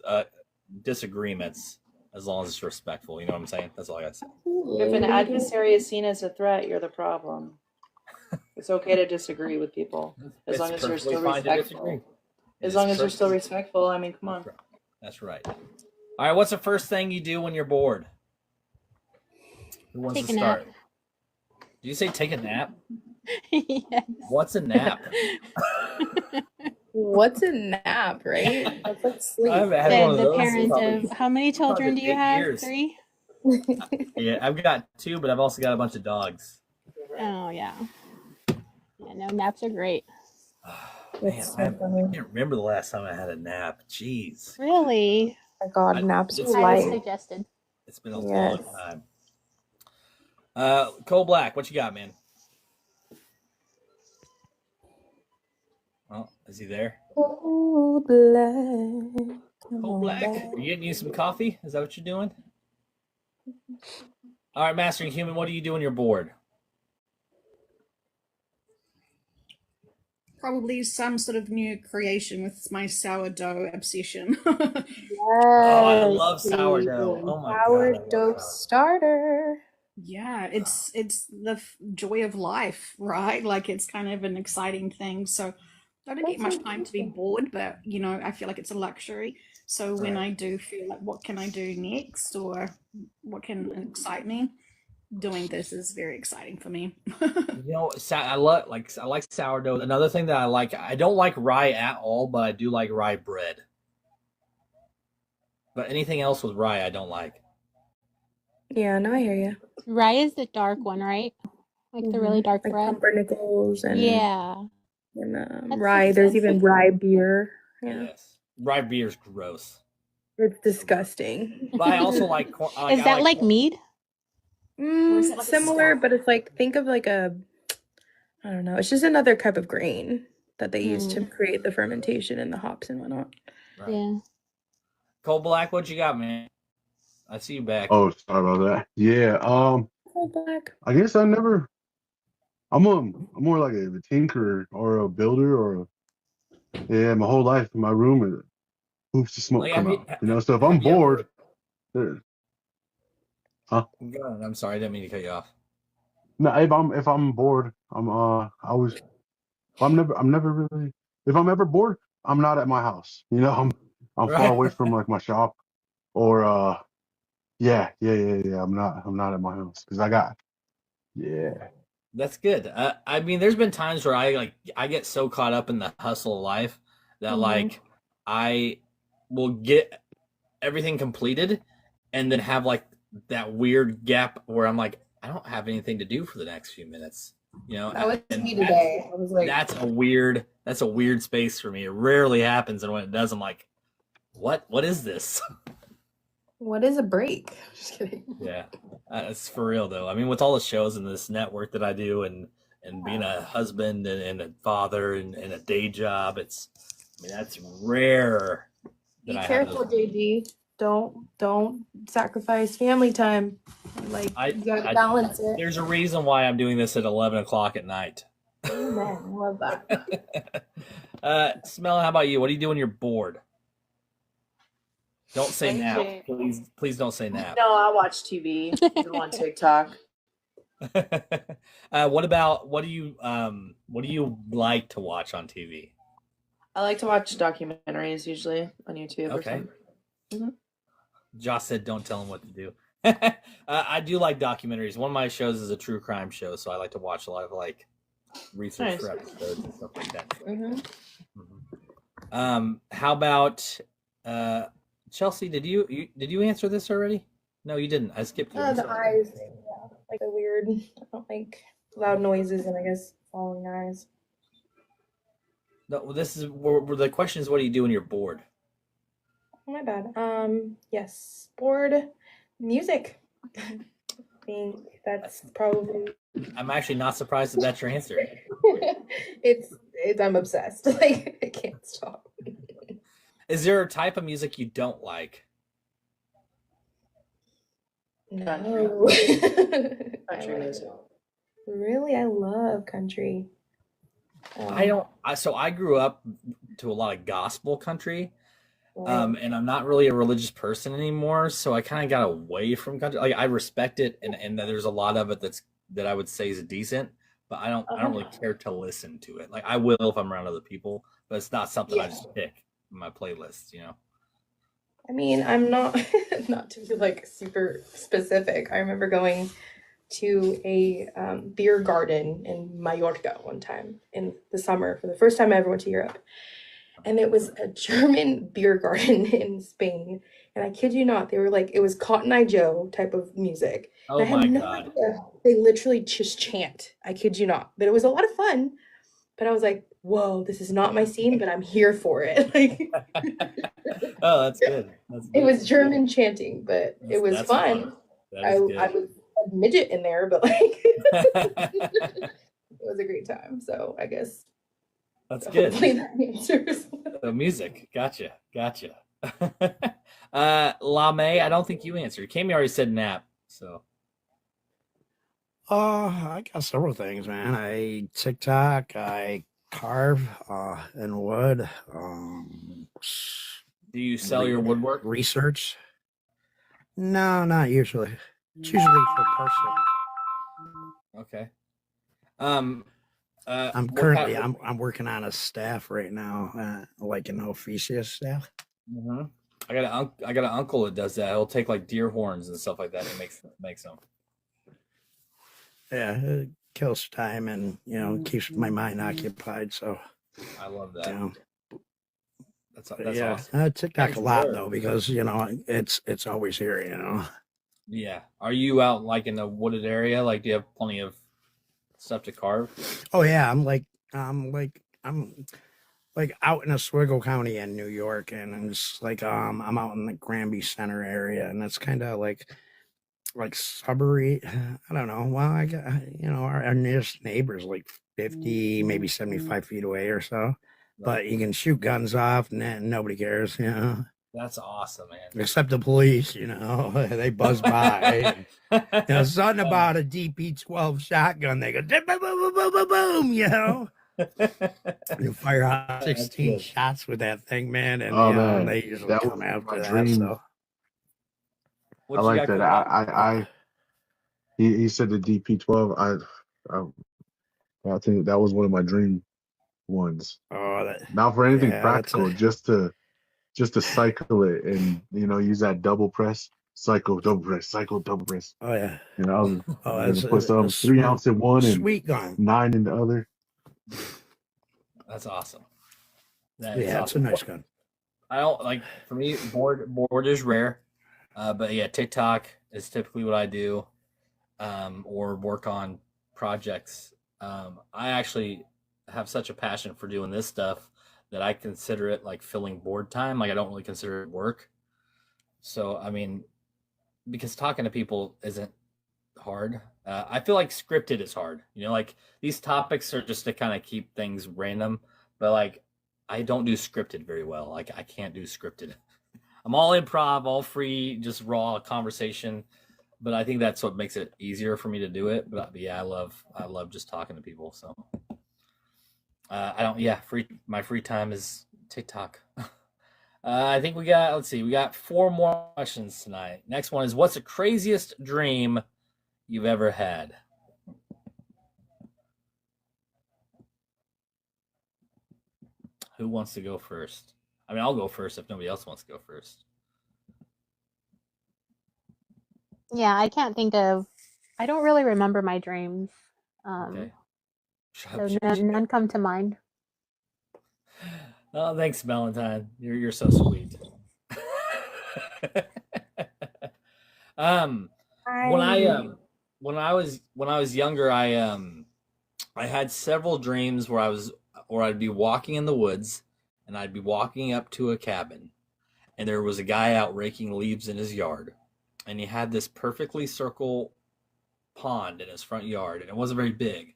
disagreements as long as it's respectful. You know what I'm saying? That's all I got to say. If an adversary is seen as a threat, you're the problem. It's okay to disagree with people as It's long as you're still perfectly fine to respectful. disagree. As It's long as you're still perfectly- respectful. I mean, come on. That's right. All right. What's the first thing you do when you're bored? Who wants Take to a nap. start? Did you say take a nap? Yes. What's a nap? What's a nap, right? That's like sleep. I haven't had one of The those in parents probably- of how many children do you been 8 have? years. 3? Yeah, I've got 2, but I've also got a bunch of dogs. Oh yeah. Yeah, no, naps are great. Man, It's I so funny. can't remember the last time I had a nap. Jeez. Really? My God, naps It's are Highly life. suggested. It's been a Yes. long time. Cole Black, what you got, man? Oh, is he there? Oh, black. Come Cole on Black, back. are you getting you some coffee? Is that what you're doing? All right, Mastering Human, what do you do when you're bored? Probably some sort of new creation with my sourdough obsession. Oh, I Yes, love sourdough. baby. Oh my God, I love Sourdough sourdough. starter. Yeah, it's the joy of life, right? Like it's kind of an exciting thing. So I don't get That's much time to be amazing. bored, but I feel like it's a luxury. So when Right. I do feel like what can I do next or what can excite me, doing this is very exciting for me. I like sourdough. Another thing that I don't like rye at all, but I do like rye bread. But anything else with rye, I don't like. Yeah, no, I hear you. Rye is the dark one, right? Like the really dark Like bread. pumpernickels and Yeah. and rye. There's even rye beer. Yeah, Yes, rye beer is gross. it's disgusting. But I also like corn. Is that like mead? Or is it like a Similar, stout? but it's like think of like I don't know. It's just another type of grain that they use to create the fermentation and the hops and whatnot. Right. Yeah. Cole Black, what you got, man? I see you back. Oh, sorry about that. Yeah. Cole Black. I guess I'm more like a tinkerer or a builder or my whole life in my room and hoops of smoke Like, come have you- out. So if I'm have you ever- bored, huh? Go on. I'm sorry, I didn't mean to cut you off. No, if I'm bored, I'm never really if I'm ever bored, I'm not at my house. I'm far Right. away from like my shop or yeah. I'm not at my house because That's good. I mean, there's been times where I get so caught up in the hustle of life that like I will get everything completed and then have like that weird gap where I'm like, I don't have anything to do for the next few minutes. That was and me today. I was like, that's a weird space for me. It rarely happens, and when it does, I'm like, what is this? what is a break? Just kidding. Yeah, it's for real though. I mean, with all the shows and this network that I do, and being a husband and a father and a day job, that's rare. Be careful, JD. Don't sacrifice family time. Like you gotta balance it. There's a reason why I'm doing this at 11 o'clock at night. Amen. Love that. Smell, how about you? What do you do when you're bored? Don't say nap. Please don't say nap. No, I watch TV. I'm on TikTok. What do you like to watch on TV? I like to watch documentaries usually on YouTube. Okay. Or something. Josh said, "Don't tell him what to do." I do like documentaries. One of my shows is a true crime show, so I like to watch a lot of like research for episodes and stuff like that. How about Chelsea? Did you answer this already? No, you didn't. I skipped you. The eyes thing, yeah. Like the weird. I don't like loud noises and I guess falling eyes. No, this is where the question is, what do you do when you're bored? Oh, my bad. Yes, bored. Music. I think that's probably. I'm actually not surprised that that's your answer. it's I'm obsessed. Like I can't stop. Is there a type of music you don't like? No. Country music. Really, I love country. So I grew up to a lot of gospel country. And I'm not really a religious person anymore, so I kind of got away from country. Like I respect it, and there's a lot of it that I would say is decent, but I don't really care to listen to it. Like I will if I'm around other people, but it's not something I just pick in my playlist. I mean, I'm not not to be like super specific. I remember going to a beer garden in Mallorca one time in the summer for the first time I ever went to Europe. And it was a German beer garden in Spain. And I kid you not, they were like, it was Cotton Eye Joe type of music. And I Oh had my no god. idea. They literally just chant. I kid you not. But it was a lot of fun. But I was like, whoa, this is not my scene, but I'm here for it. Like, Oh, that's good. That's it good. was German chanting, but it was That's fun. fun. That I is was good. a midget in there, but like it was a great time. So I guess That's hopefully good. that answers. The music. Gotcha. Lame, I don't think you answered. Kami already said nap. So I got several things, man. I TikTok, I carve in wood. do you sell your woodwork? Research. No, not usually. It's usually for personal. Okay. I'm what currently kind- I'm working on a staff right now, like an Ophicia staff. Mhm. I got an uncle that does that. He'll take like deer horns and stuff like that and makes them. Yeah, it kills time and keeps my mind occupied. So I love that. you know, That's yeah, awesome. TikTok Thanks, a lot Lord. though because it's always here. Yeah. Are you out like in a wooded area? Like, do you have plenty of stuff to carve? Oh yeah, I'm like out in Oswego County in New York, and it's like I'm out in the Granby Center area, and it's kind of like Sudbury. I don't know. Well, I got our nearest neighbor's like 50, maybe 75 feet away or so, but you can shoot guns off, and then nobody cares. That's awesome, man. Except the police, they buzz by. And, something about a DP-12 shotgun. They go boom, boom, boom, boom, boom, boom. You fire out 16 shots with that thing, man, and man, they usually that come was after my that. dream. So I like that. He said the DP-12. I think that was one of my dream ones. Not for anything practical, just to cycle it and use that double press, cycle, double press, cycle, double press. Oh yeah. That's put some 3 ounce in one and sweet gun, 9 in the other. That's awesome. It's a nice gun. I don't like, for me, board is rare, but yeah, TikTok is typically what I do, or work on projects. I actually have such a passion for doing this stuff that I consider it like filling board time. Like, I don't really consider it work. So, I mean, because talking to people isn't hard. I feel like scripted is hard. Like, these topics are just to kind of keep things random, but like, I don't do scripted very well. Like, I can't do scripted. I'm all improv, all free, just raw conversation. But I think that's what makes it easier for me to do it. But yeah, I love just talking to people. So my free time is TikTok. I think we got 4 more questions tonight. Next one is, what's the craziest dream you've ever had? Who wants to go first? I mean, I'll go first if nobody else wants to go first. Yeah, I don't really remember my dreams. Okay. So none come to mind. Oh, thanks, Valentine. You're so sweet. When I was younger, I had several dreams where I'd be walking in the woods, and I'd be walking up to a cabin, and there was a guy out raking leaves in his yard, and he had this perfectly circle pond in his front yard, and it wasn't very big,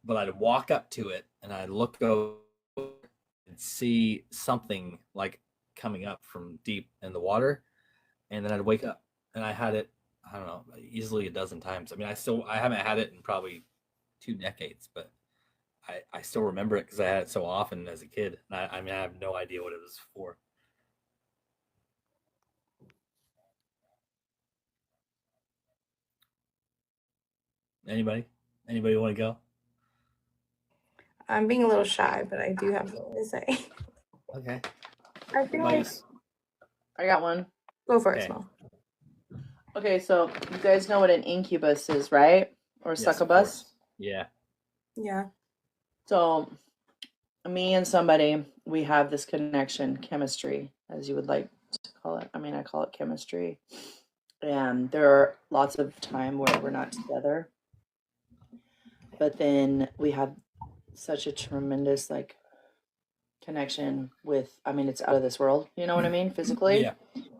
but I'd walk up to it and I'd look over and see something like coming up from deep in the water, and then I'd wake up, and I had it, I don't know, easily a dozen times. I mean, I haven't had it in probably 2 decades, but I still remember it because I had it so often as a kid. And I mean, I have no idea what it was for. Anybody want to go? I'm being a little shy, but I do have something to say. Okay. I feel like I got one. Go for it, Small. Okay, so you guys know what an incubus is, right? Or Yes, of succubus? course. Yeah. Yeah. So me and somebody, we have this connection, chemistry, as you would like to call it. I mean, I call it chemistry. And there are lots of time where we're not together, but then we have such a tremendous like connection with. I mean, it's out of this world. You know what I mean, physically. Yeah.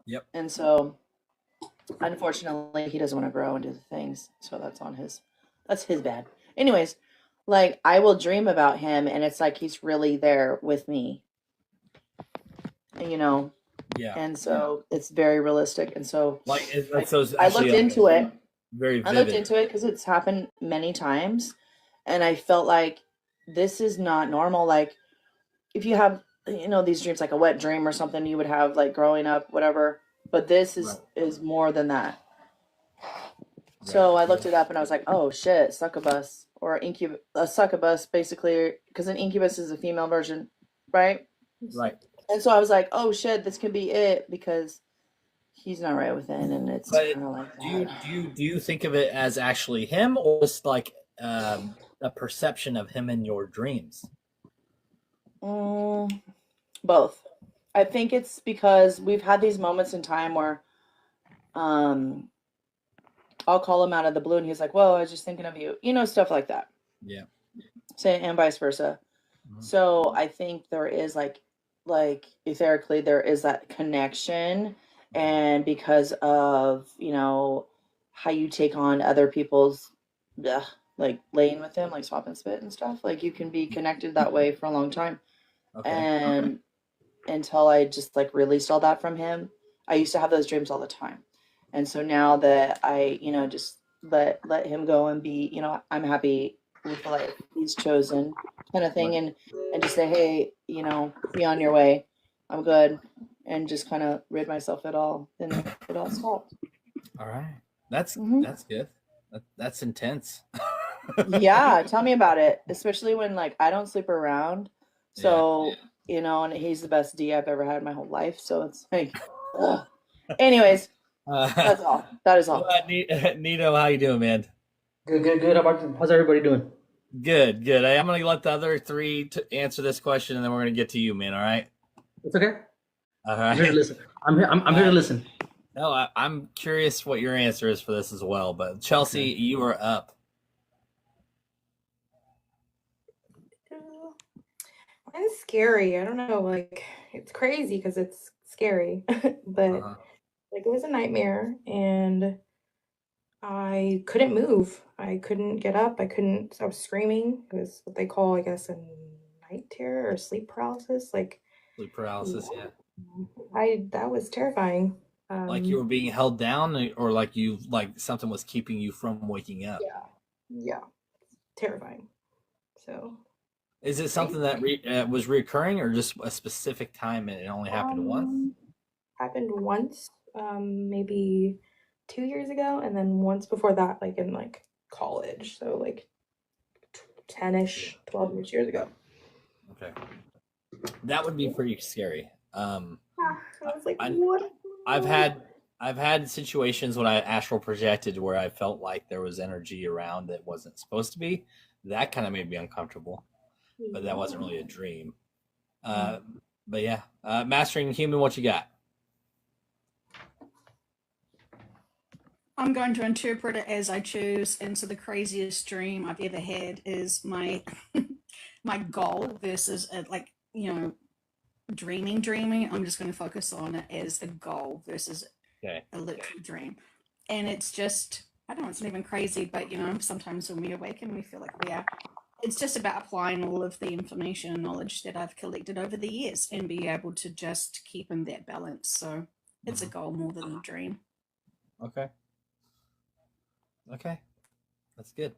Yep. And so, unfortunately, he doesn't want to grow into the things. So that's his bad. Anyways, like I will dream about him, and it's like he's really there with me. You know. Yeah. And so it's very realistic. And so Like I looked into it. Very vivid. I looked into it because it's happened many times, and I felt like this is not normal. Like if you have, these dreams, like a wet dream or something you would have like growing up, whatever. But this is more than that. So I looked it up and I was like, oh shit, succubus or incubus, a succubus basically, because an incubus is a female version, right? Right. And so I was like, oh shit, this can be it because he's not right within, and it's kind of like that. Do you think of it as actually him, or just like a perception of him in your dreams? Both. I think it's because we've had these moments in time where I'll call him out of the blue and he's like, whoa, I was just thinking of you, stuff like that. Yeah. Say, and vice versa. Mm-hmm. So I think there is like etherically there is that connection, and because of how you take on other people's like laying with them, like swap and spit and stuff, like you can be connected that way for a long time. Okay. And until I just like released all that from him, I used to have those dreams all the time. And so now that I just let him go and be, I'm happy with the life he's chosen, kind of thing, and just say, hey, be on your way, I'm good, and just kind of rid myself of it all, and it all stopped. All right, that's good. That's intense. Yeah, tell me about it, especially when like I don't sleep around, so and he's the best D I've ever had in my whole life, so it's like anyways, that's all. That is all. Nito, how you doing, man? Good. How's everybody doing? Good. Hey, I'm gonna let the other three answer this question, and then we're gonna get to you, man. All right? It's okay. All right. I'm here to listen. I'm here to listen. No, I'm curious what your answer is for this as well. But Chelsea, you are up. Mine's scary. I don't know. Like it's crazy because it's scary, but like it was a nightmare, and I couldn't move. I couldn't get up. I was screaming. It was what they call, I guess, a night terror or sleep paralysis. Like sleep paralysis, yeah. That was terrifying. Like you were being held down, or like something was keeping you from waking up. Yeah, terrifying. So, is it something that was recurring, or just a specific time and it only happened once? Happened once, maybe 2 years ago, and then once before that, like in like college, so like 10-ish, 12 years ago. Okay, that would be pretty scary. I was like, what? I've had situations when I astral projected where I felt like there was energy around that wasn't supposed to be. That kind of made me uncomfortable, but that wasn't really a dream. But yeah, Mastering Human, what you got? I'm going to interpret it as I choose, and so the craziest dream I've ever had is my my goal versus dreaming. I'm just going to focus on it as the goal versus a literal dream. And it's just, I don't know, it's not even crazy, but sometimes when we awaken, we feel like we are. It's just about applying all of the information and knowledge that I've collected over the years and be able to just keep in that balance. So it's a goal more than a dream. Okay, that's good.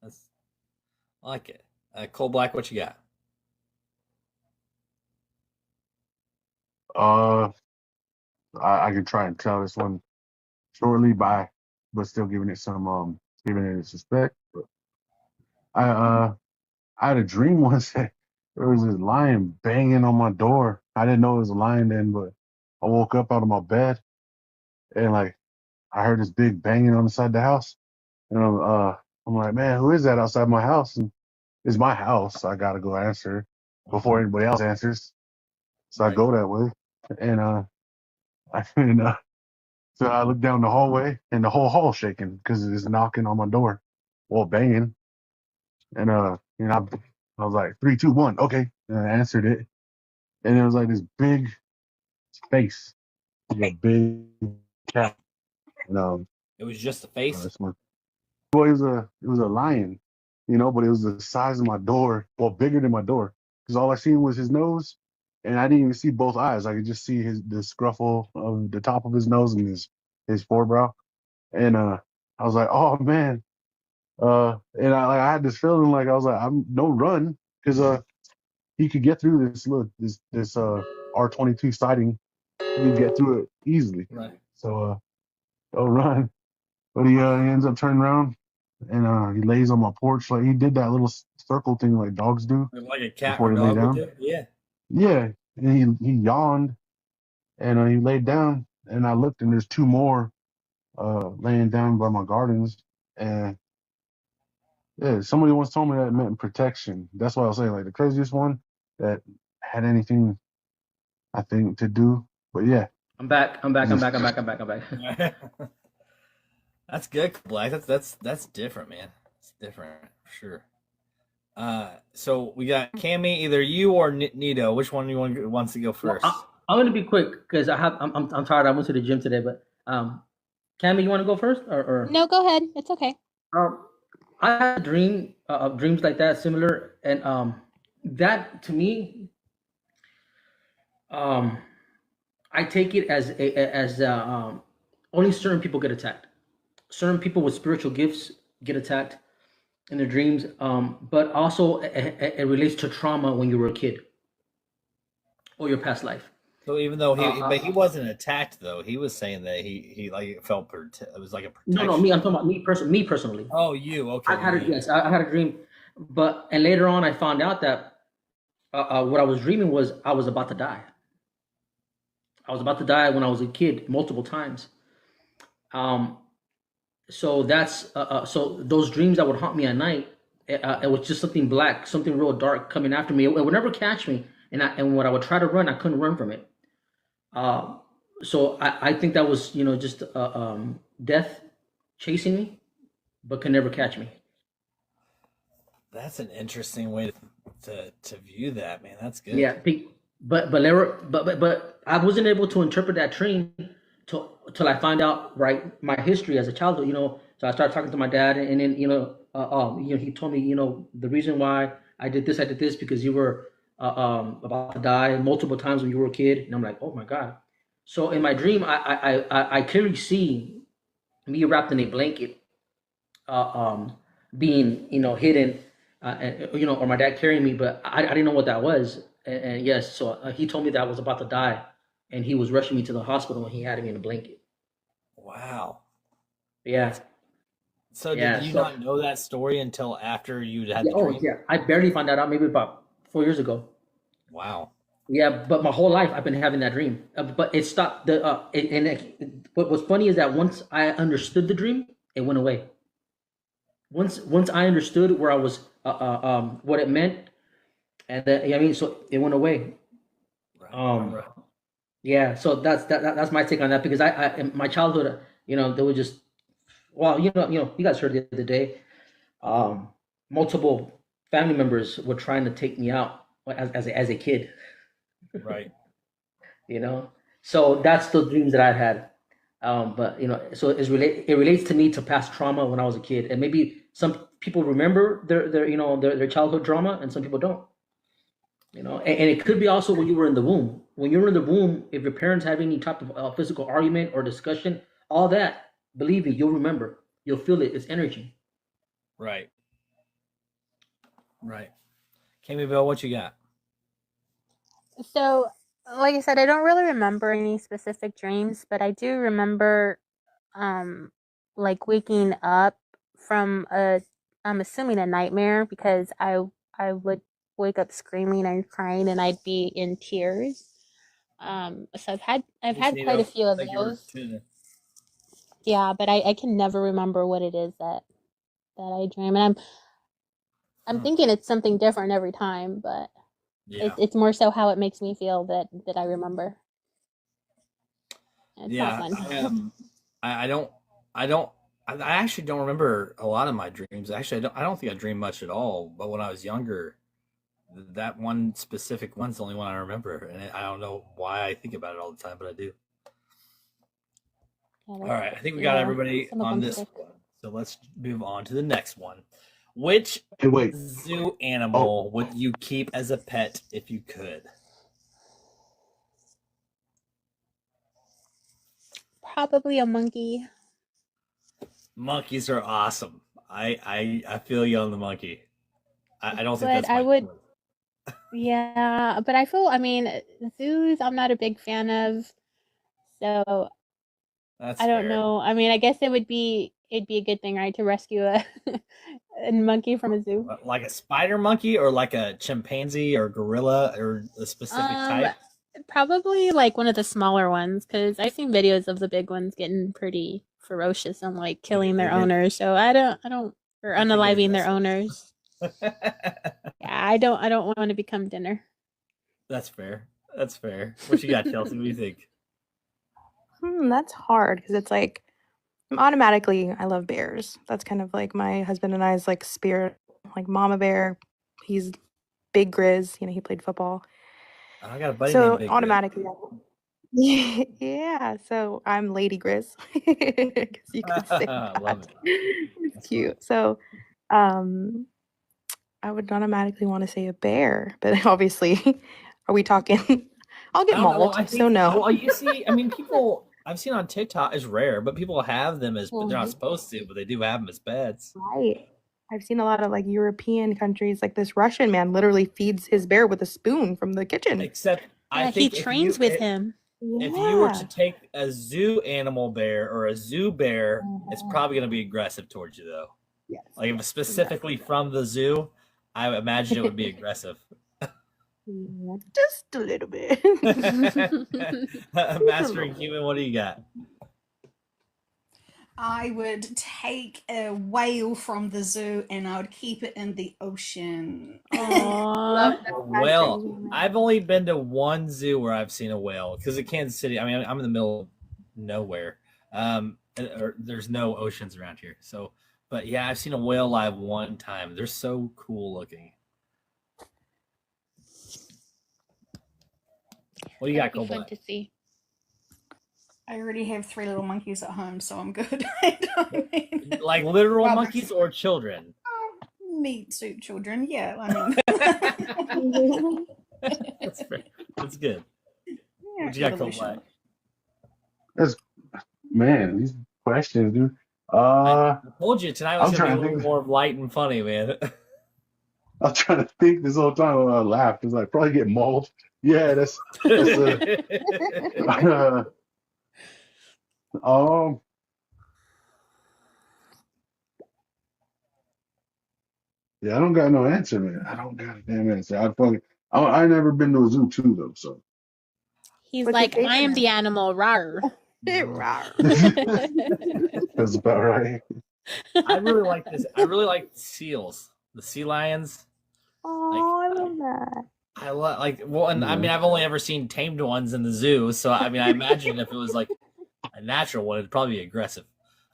I like it. Coal Black, what you got? I could try and tell this one shortly but still giving it some giving it its respect. But I had a dream once that there was this lion banging on my door. I didn't know it was a lion then, but I woke up out of my bed and like I heard this big banging on the side of the house, and I'm like, man, who is that outside my house? And it's my house, so I gotta go answer before anybody else answers. So I go that way, and And so I look down the hallway, and the whole hall shaking because it's knocking on my door, well, banging. And I was like, 3, 2, 1, okay. And I answered it, and it was like this big face, like a big cat. And It was just a face. that's my well, it was a lion, but it was the size of my door, well, bigger than my door, because all I seen was his nose, and I didn't even see both eyes. I could just see the scruffle of the top of his nose and his forebrow, and I was like, oh man, and I had this feeling like I was like, I'm no run, because he could get through this R22 siding, he could get through it easily. Right. So no run, but he ends up turning around. And he lays on my porch like he did that little circle thing like dogs do Like a cat before or they lay dog would down. do. Yeah. Yeah, and he yawned, and he laid down, and I looked, and there's 2 more laying down by my gardens, and yeah, somebody once told me that it meant protection. That's why I was saying like the craziest one that had anything I think to do, but yeah, I'm back. I'm back. I'm just back. I'm back. I'm back. I'm back. That's good, Black. That's different, man. It's different for sure. So we got Cammy, either you or Nito. Which one wants to go first? I'm gonna be quick because I'm tired. I went to the gym today, but Cammy, you want to go first or? No, go ahead. It's okay. I had a dream of dreams like that, similar, and that to me, I take it as only certain people get attacked. Certain people with spiritual gifts get attacked in their dreams, but also it relates to trauma when you were a kid or your past life. So even though he wasn't attacked though, he was saying that he like felt it was like a protection. No, me. I'm talking about me personally. Oh, you okay? I had a dream, and later on I found out that what I was dreaming was I was about to die. I was about to die when I was a kid multiple times. So that's so those dreams that would haunt me at night. It was just something black, something real dark coming after me. It would never catch me, and when I would try to run, I couldn't run from it. So I think that was just death chasing me, but could never catch me. That's an interesting way to view that, man. That's good. Yeah, but I wasn't able to interpret that dream till I find out my history as a child. So I started talking to my dad, and then he told me the reason why I did this because you were about to die multiple times when you were a kid, and I'm like, oh my god. So in my dream, I clearly see me wrapped in a blanket, being hidden, or my dad carrying me, but I didn't know what that was. And yes, so he told me that I was about to die, and he was rushing me to the hospital, and he had me in a blanket. Wow. Yeah. So did you not know that story until after you had the Oh dream? yeah, I barely found that out maybe about 4 years ago. Wow. Yeah, but my whole life I've been having that dream. But it stopped. What was funny is that once I understood the dream, it went away. Once I understood where I was, what it meant, and so it went away. Right. Yeah. So that's my take on that, because I in my childhood, they were just, well, you guys heard the other day, multiple family members were trying to take me out as a kid. Right. So that's the dreams that I had. But so it relates to me to past trauma when I was a kid, and maybe some people remember their childhood trauma, and some people don't. And it could be also when you were in the womb. When you were in the womb, if your parents have any type of physical argument or discussion, all that, believe me, you'll remember. You'll feel it. It's energy. Right. Cammy Bill, what you got? So, like I said, I don't really remember any specific dreams, but I do remember, like waking up from I'm assuming a nightmare, because I would wake up screaming and crying, and I'd be in tears. So I've had quite a few of those. Yeah, but I can never remember what it is that I dream, and I'm thinking it's something different every time, but. Yeah. It's more so how it makes me feel that I remember. It's Yeah, not fun. I don't, I actually don't remember a lot of my dreams. Actually, I don't think I dreamed much at all. But when I was younger, that one specific one's the only one I remember, and I don't know why I think about it all the time, but I do. Yeah, All that's, right, I think we got yeah, everybody some of on them this stick. one. So let's move on to the next one. Which Hey, wait. zoo Oh, animal would you keep as a pet if you could? Probably a monkey. Monkeys are awesome. I feel you on the monkey. I don't think But that's I my would, choice. yeah, but I feel, I mean, zoos I'm not a big fan of. So That's I don't fair. know. I mean, I guess it'd be a good thing, right, to rescue a a monkey from a zoo. Like a spider monkey or like a chimpanzee or gorilla or a specific type? Probably like one of the smaller ones because I've seen videos of the big ones getting pretty ferocious and like killing their owners. So I don't, or They get unaliving their aggressive. owners. Yeah, I don't want to become dinner. That's fair. That's fair. What you got, Chelsea? What do you think? That's hard because it's like automatically I love bears. That's kind of like my husband and I's like spirit, like Mama Bear. He's Big Grizz. He played football. I got a buddy named So Big Grizz. automatically, yeah. So I'm Lady Grizz, because you could say I love that. it. It's That's cute. So, I would automatically want to say a bear, but obviously, are we talking? I'll I get don't know. Well, mauled, I so think, no. well, you see, I mean, people I've seen on TikTok is rare, but people have them as, but they're not supposed to, but they do have them as pets. Right. I've seen a lot of like European countries, like this Russian man literally feeds his bear with a spoon from the kitchen. Except I Yeah, he think trains with him. if you were to Yeah. take a zoo animal bear or a zoo bear, it's probably going to be aggressive towards you, though. Yes. Like if it's specifically from the zoo, I would imagine it would be aggressive. Yeah, just a little bit. Mastering Human, what do you got? I would take a whale from the zoo and I would keep it in the ocean. Aww. Well, I've only been to one zoo where I've seen a whale because in Kansas City, I mean, I'm in the middle of nowhere. There's no oceans around here. So, but yeah, I've seen a whale live one time. They're so cool looking. What do you got, That'd be fun Cobalt? to see. I already have 3 little monkeys at home, so I'm good. I don't mean, Like literal Well, monkeys or children? meat suit children. Yeah, I mean, That's fair. That's good. yeah, What you got, evolution. Cobalt? that's man. These questions, dude. I told you tonight was I'm gonna be trying a to little think. more light and funny, man. I'm trying to think this whole time when I laughed. It's like probably get mauled. Yeah, that's um. Yeah, I don't got no answer, man. I don't got a damn answer. I never been to a zoo too though, so He's What's your like, I am favorite? the animal, rar. that's about right. I really like this. I really like seals, the sea lions. Oh, I love that. I like well, and I Yeah. mean, I've only ever seen tamed ones in the zoo, so I mean, I imagine if it was like a natural one, it'd probably be aggressive.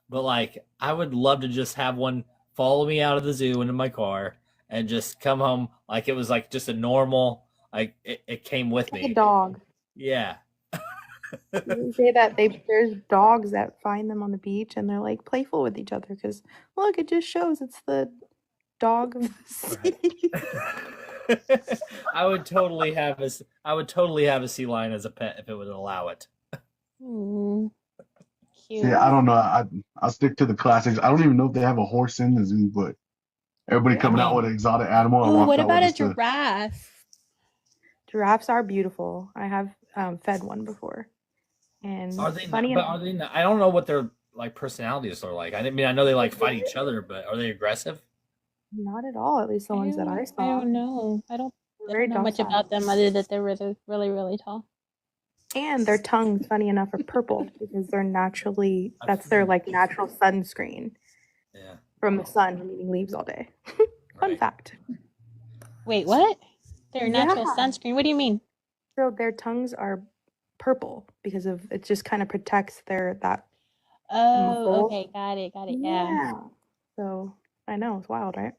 But like, I would love to just have one follow me out of the zoo into my car and just come home like it was like just a normal, like it came with Like a me. dog. Yeah. They say that there's dogs that find them on the beach and they're like playful with each other because look, it just shows it's the dog of the sea. I would totally have a sea lion as a pet if it would allow it. Mm, cute. See, I don't know. I stick to the classics. I don't even know if they have a horse in the zoo, but everybody I coming out mean- with an exotic animal. I Ooh, walked what out about with a just a- giraffe? Giraffes are beautiful. I have fed one before. And Are they? funny But are they? Not, I don't know what their like personalities are like. I mean, I know they like fight each other, but are they aggressive? not at all, at least the ones that I I saw. don't know. I don't Very know much docile. about them other that they're really, really, really tall. And their tongues, funny enough, are purple because they're naturally, that's their like natural sunscreen Yeah. from the sun from eating leaves all day. Fun Right. fact. Wait, what? Their natural Yeah. sunscreen. What do you mean? So their tongues are purple because of it just kind of protects that Oh, hole. okay, got it, yeah. Yeah. So I know it's wild, right?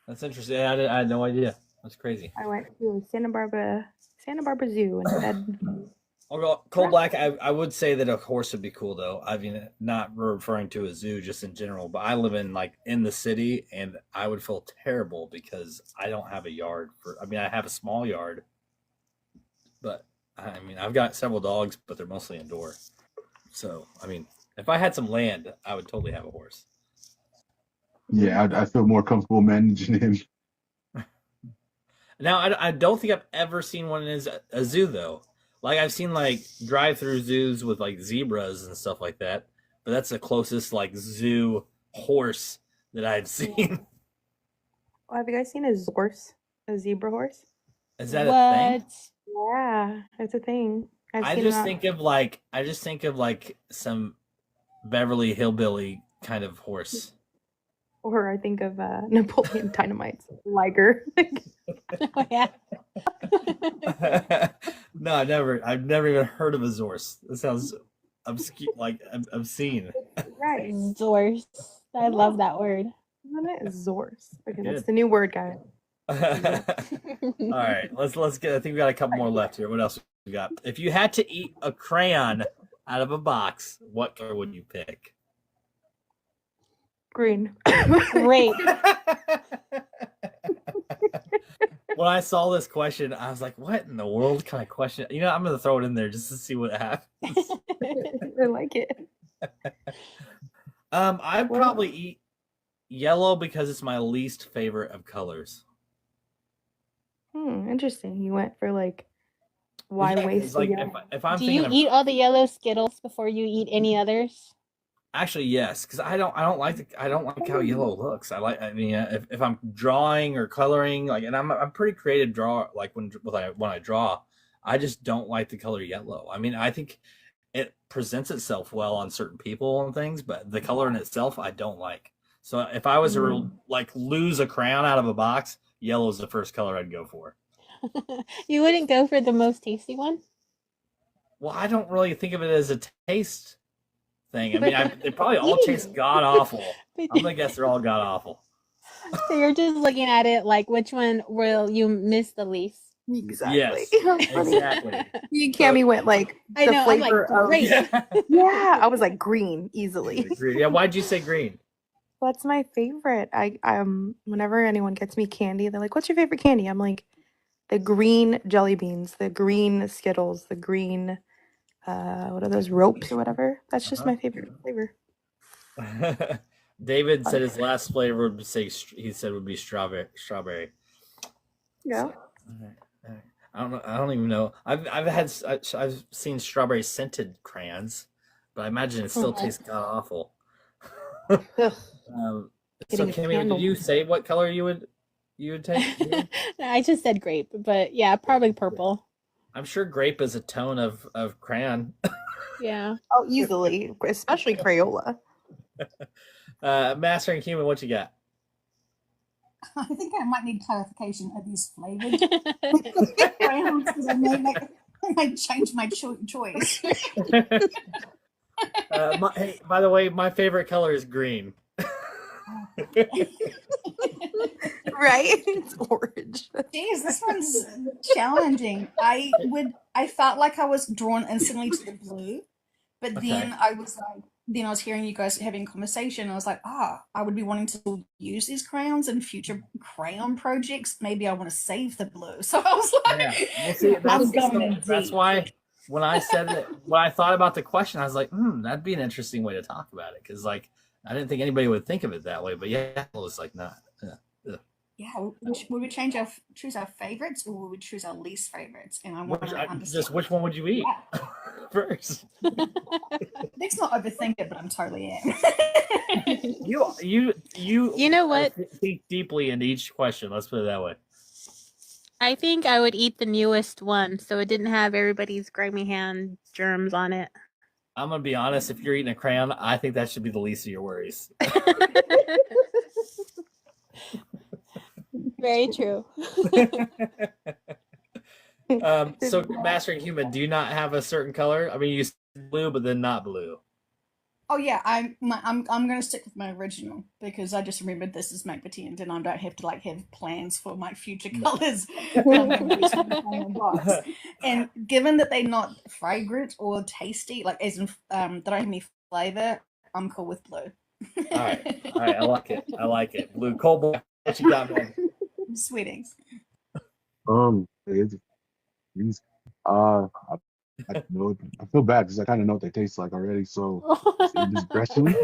That's interesting. I had no idea. That's crazy. I went to Santa Barbara Zoo and said, I'll go Cold Black. I would say that a horse would be cool though. I mean, not referring to a zoo, just in general. But I live in the city, and I would feel terrible because I don't have a yard I mean, I have a small yard, but I mean, I've got several dogs, but they're mostly indoor. So, I mean, if I had some land, I would totally have a horse. Yeah, I feel more comfortable managing him. Now, I don't think I've ever seen one in a zoo though. Like I've seen like drive-through zoos with like zebras and stuff like that, but that's the closest like zoo horse that I've seen. oh, have you guys seen a horse? A zebra horse? Is that a thing? Yeah, it's a thing. I just think of like some Beverly Hillbilly kind of horse. Or I think of Napoleon Dynamite's Liger. Oh, yeah. No, I've never even heard of a Zorse. That sounds obscene. Right. Zorse. I love that word. Isn't it? Zorse. Okay, Good. that's the new word, guys. All right, let's get. I think we got a couple more left here. What else we got? If you had to eat a crayon out of a box, what color would you pick? Green. Great. When I saw this question, I was like, "What in the world kind of question?" You know, I'm gonna throw it in there just to see what happens. I like it. I'd probably eat yellow because it's my least favorite of colors. Interesting. You went for like why waste like yellow? if I'm Do thinking you of, eat all the yellow Skittles before you eat any others? actually yes, because I don't like how yellow looks. I mean, if I'm drawing or coloring, like, and I'm pretty creative drawer. Like when I draw, I just don't like the color yellow. I mean, I think it presents itself well on certain people and things, but the color in itself, I don't like. So if I was to like lose a crayon out of a box, yellow is the first color I'd go for. You wouldn't go for the most tasty one? Well, I don't really think of it as a taste thing. I mean, they probably all taste god awful. I'm gonna guess they're all god awful. So you're just looking at it like which one will you miss the least? Exactly. Yes, exactly. Me and Cammy went like I the know, I'm like, flavor of great. yeah. I was like green easily. Green. Yeah, why'd you say green? That's my favorite. I whenever anyone gets me candy, they're like, "What's your favorite candy?" I'm like, the green jelly beans, the green Skittles, the green what are those, ropes or whatever? That's just my favorite flavor. David said his last flavor would be strawberry. Yeah. I don't know. I don't even know. I've seen strawberry scented crayons, but I imagine it still tastes god awful. So Getting a Cammy, candle. did you say what color you would take? No, I just said grape, but yeah, probably purple. I'm sure grape is a tone of crayon. Yeah. Oh, easily, especially Crayola. Master and Human, what you got? I think I might need clarification. Are these flavored crayons? Because I might change my choice. Hey, by the way, my favorite color is green. Right? It's orange. Jeez, this one's challenging. I felt like I was drawn instantly to the blue, but then I was hearing you guys having a conversation. I was like, I would be wanting to use these crayons in future crayon projects. Maybe I want to save the blue. So I was like, that's why when I said that, when I thought about the question, I was like, that'd be an interesting way to talk about it. Because like, I didn't think anybody would think of it that way, but yeah, it was like not. Yeah, would we choose our favorites, or would we choose our least favorites? And I want to understand. Just which one would you eat first? Let's not overthink it, but I'm totally am. You know what? Think deeply into each question. Let's put it that way. I think I would eat the newest one, so it didn't have everybody's grimy hand germs on it. I'm gonna be honest. If you're eating a crayon, I think that should be the least of your worries. Very true. So Mastering Human, do you not have a certain color? I mean, you said blue, but then not blue. Oh yeah, I'm gonna stick with my original because I just remembered this is make pretend and I don't have to like have plans for my future colors. And given that they're not fragrant or tasty, like as in they don't have any flavor, I'm cool with blue. All right, I like it. I like it. Blue, Cold Black. What you got, man? Sweetings. These I know I feel bad because I kind of know what they taste like already. So indiscretion,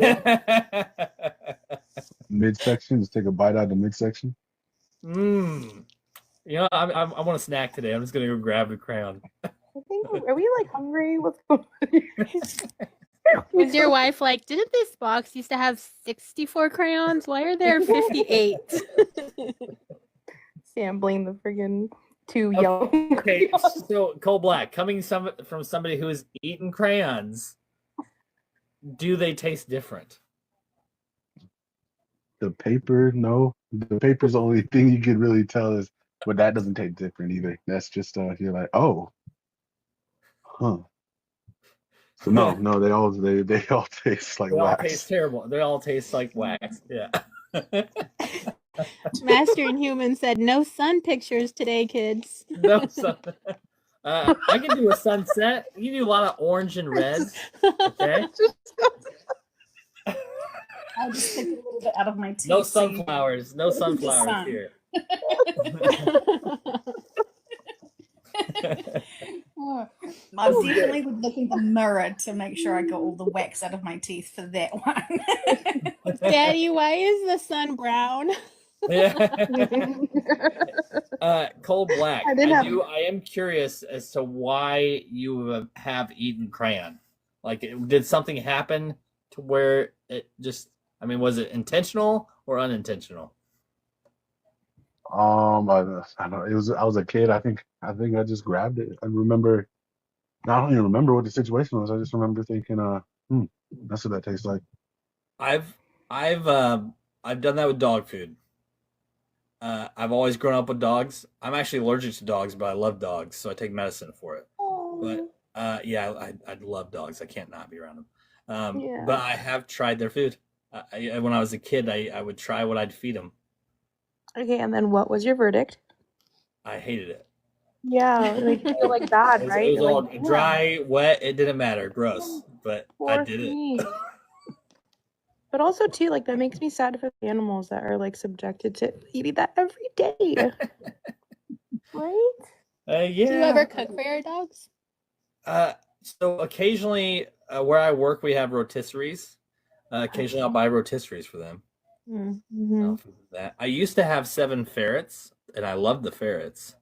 midsection. Let's take a bite out of the midsection. You know, I want a snack today. I'm just gonna go grab the crayon. I think are we like hungry? What's going on? Was your wife like, didn't this box used to have 64 crayons? Why are there 58? Sampling the friggin' two yellow. Okay, so Cold Black, coming from somebody who has eaten crayons, do they taste different? The paper, no. The paper's the only thing you can really tell is, but that doesn't taste different either. That's just you're like, oh, huh. So no, they all taste like They all wax. taste terrible. They all taste like wax. Yeah. Mastering Human said, no sun pictures today, kids. No sun. I can do a sunset. You do a lot of orange and reds. Okay. I'll just take a little bit out of my teeth. No sunflowers. No sunflowers here. I definitely would look in the mirror to make sure I got all the wax out of my teeth for that one. Daddy, why is the sun brown? Yeah. Cold Black. I am curious as to why you have eaten crayon. Like, did something happen to where it just? I mean, was it intentional or unintentional? I don't know. I was a kid. I think I just grabbed it. I don't even remember what the situation was. I just remember thinking, that's what that tastes like. I've done that with dog food. I've always grown up with dogs. I'm actually allergic to dogs, but I love dogs, so I take medicine for it. But yeah, I love dogs. I can't not be around them. Yeah. But I have tried their food. When I was a kid, I would try what I'd feed them. Okay, and then what was your verdict? I hated it. Yeah, like you feel like bad, right? It was all Like, dry, wet. It didn't matter. Gross, but I poor did thing. it. But also too, like that makes me sad for the animals that are like subjected to eating that every day. Right? Yeah. Do you ever cook for your dogs? So occasionally, where I work, we have rotisseries. Occasionally, I'll buy rotisseries for them. Mm-hmm. That I used to have 7 ferrets, and I loved the ferrets.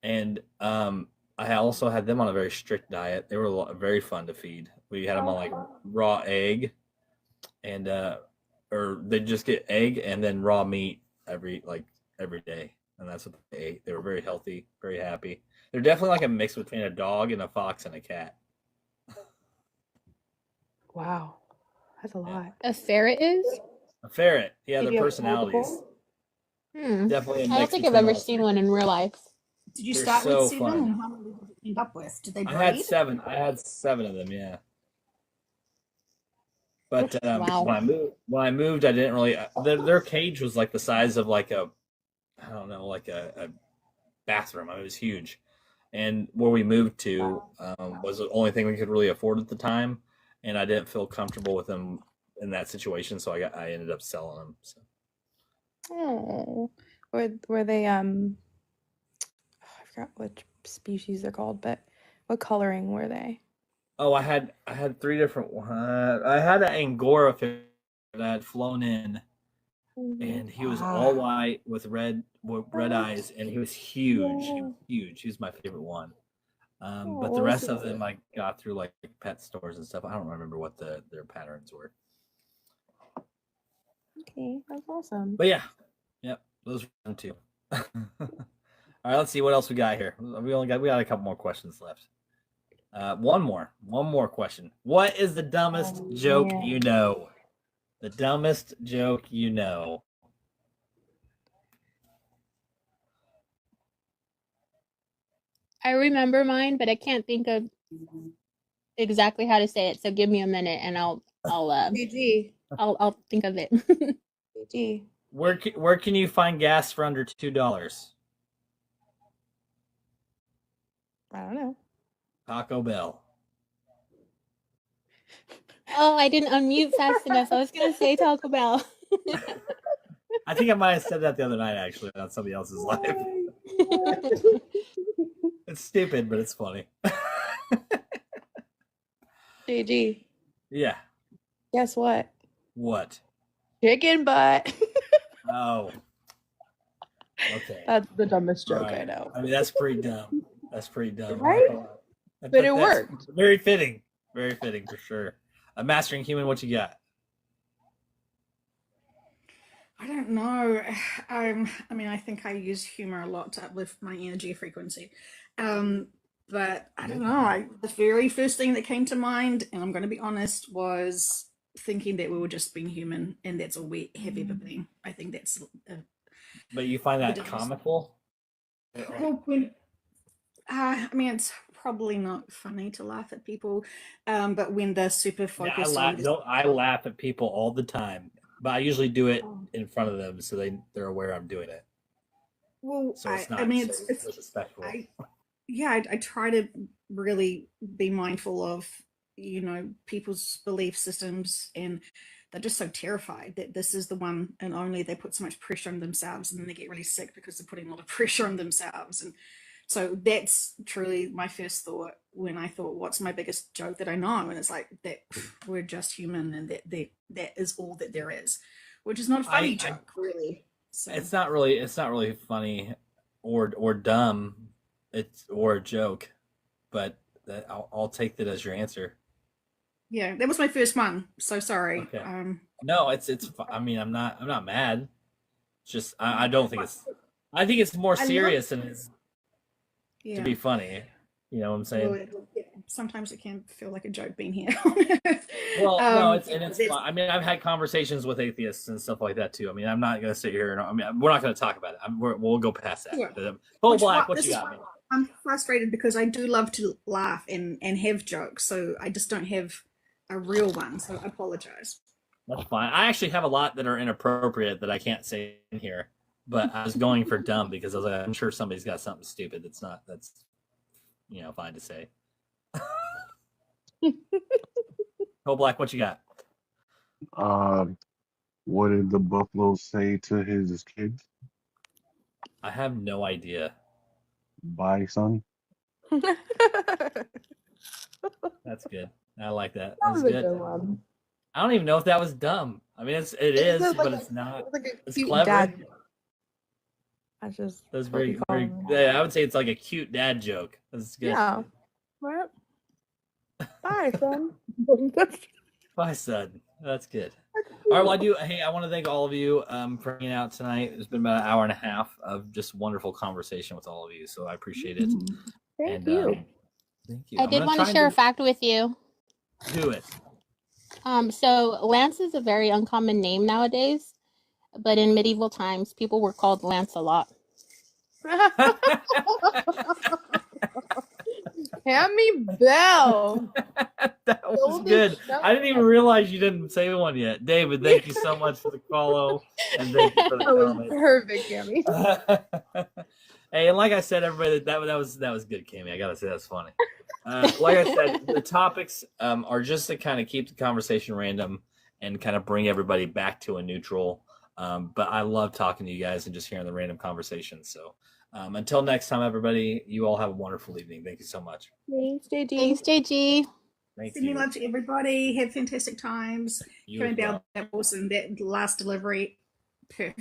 And I also had them on a very strict diet. They were very fun to feed. We had them on like raw egg, and or they just get egg and then raw meat every day, and that's what they ate. They were very healthy, very happy. They're definitely like a mix between a dog and a fox and a cat. Wow, that's a lot. A ferret is? A ferret, yeah, Did their you have personalities. I Definitely a don't mix think I've between ever all seen 3. one in real life. Did you They're start so with 7 fun. and how many did you end up with? Did they breed? I had 7. I had 7 of them, yeah. But Wow. when I moved, I didn't really. Their cage was like the size of like a bathroom. I mean, it was huge, and where we moved to was the only thing we could really afford at the time, and I didn't feel comfortable with them in that situation, so I ended up selling them. So. Oh, were they I forgot which species they're called, but what coloring were they? Oh, I had 3 different. I had an Angora fish that I had flown in, and he was all white with red eyes, and he was huge. He was huge. He was my favorite one. But the rest of them I got through like pet stores and stuff. I don't remember what their patterns were. Okay, that's awesome. But yeah, yep, those were fun too. All right, let's see what else we got here. We got a couple more questions left. One more question. What is the dumbest joke you know? The dumbest joke you know. I remember mine, but I can't think of exactly how to say it. So give me a minute, and I'll GG. I'll think of it. GG. Where can you find gas for under $2? I don't know. Taco Bell. Oh, I didn't unmute fast enough. I was gonna say Taco Bell. I think I might have said that the other night actually on somebody else's live. It's stupid, but it's funny. GG. Yeah. Guess what? What? Chicken butt. Oh. Okay. That's the dumbest joke Right. I know. I mean, that's pretty dumb. That's pretty dumb. Right? But But it that's worked. Very fitting. Very fitting for sure. Mastering Human, what you got? I don't know. I mean, I think I use humor a lot to uplift my energy frequency. But I don't know. The very first thing that came to mind, and I'm going to be honest, was thinking that we were just being human, and that's all we have ever been. I think that's. But you find that dumbest- comical? Well, I mean, it's probably not funny to laugh at people, but when they're super Yeah, focused on this. I laugh at people all the time, but I usually do it in front of them so they're aware I'm doing it. Well, So it's not I mean, so it's disrespectful. I try to really be mindful of, people's belief systems, and they're just so terrified that this is the one and only. They put so much pressure on themselves, and then they get really sick because they're putting a lot of pressure on themselves. And so that's truly my first thought when I thought, what's my biggest joke that I know? And it's like that we're just human, and that is all that there is, which is not a funny joke, really. So. It's not really funny or dumb. It's or a joke, but I'll take that as your answer. Yeah, that was my first one. So sorry. Okay. No, it's. I mean, I'm not mad. It's just I don't think it's. I think it's more serious than it's to be funny. You know what I'm saying? Well, sometimes it can feel like a joke being here. Well, no, it's fun. I mean, I've had conversations with atheists and stuff like that too. I mean, I'm not gonna sit here and we're not gonna talk about it. We'll go past that. Yeah. Paul Black, what you got? Man? I'm frustrated because I do love to laugh and have jokes, so I just don't have a real one. So I apologize. That's fine. I actually have a lot that are inappropriate that I can't say in here, but I was going for dumb because I was like, I'm sure somebody's got something stupid that's fine to say. Paul Black, what you got? What did the buffalo say to his kids? I have no idea. Bye, son. That's good. I like that. That That's was a good. good one. I don't even know if that was dumb. I mean, it is, but it's not. It's clever. That's just. That's very. Yeah, I would say it's like a cute dad joke. That's good. Yeah. What? Bye, son. Bye, son. That's good. All right, well, I want to thank all of you for hanging out tonight. It's been about an hour and a half of just wonderful conversation with all of you, so I appreciate it. Thank you. Thank you. I did want to share a fact with you. Do it. So Lance is a very uncommon name nowadays, but in medieval times, people were called Lancelot. Hammy Bell. That was good. I didn't even realize you didn't say one yet. David, thank you so much for the follow, and thank you for the That was comment. perfect, Hammy. Hey, and like I said, everybody, that was good, Cammy. I gotta say that's funny. Like I said, the topics are just to kind of keep the conversation random and kind of bring everybody back to a neutral. But I love talking to you guys and just hearing the random conversations. So until next time, everybody, you all have a wonderful evening. Thank you so much. Thanks, JG. Thanks, JG. Thank Sending you. love to everybody. Have fantastic times. You Coming as well. down that awesome that last delivery. Perfect.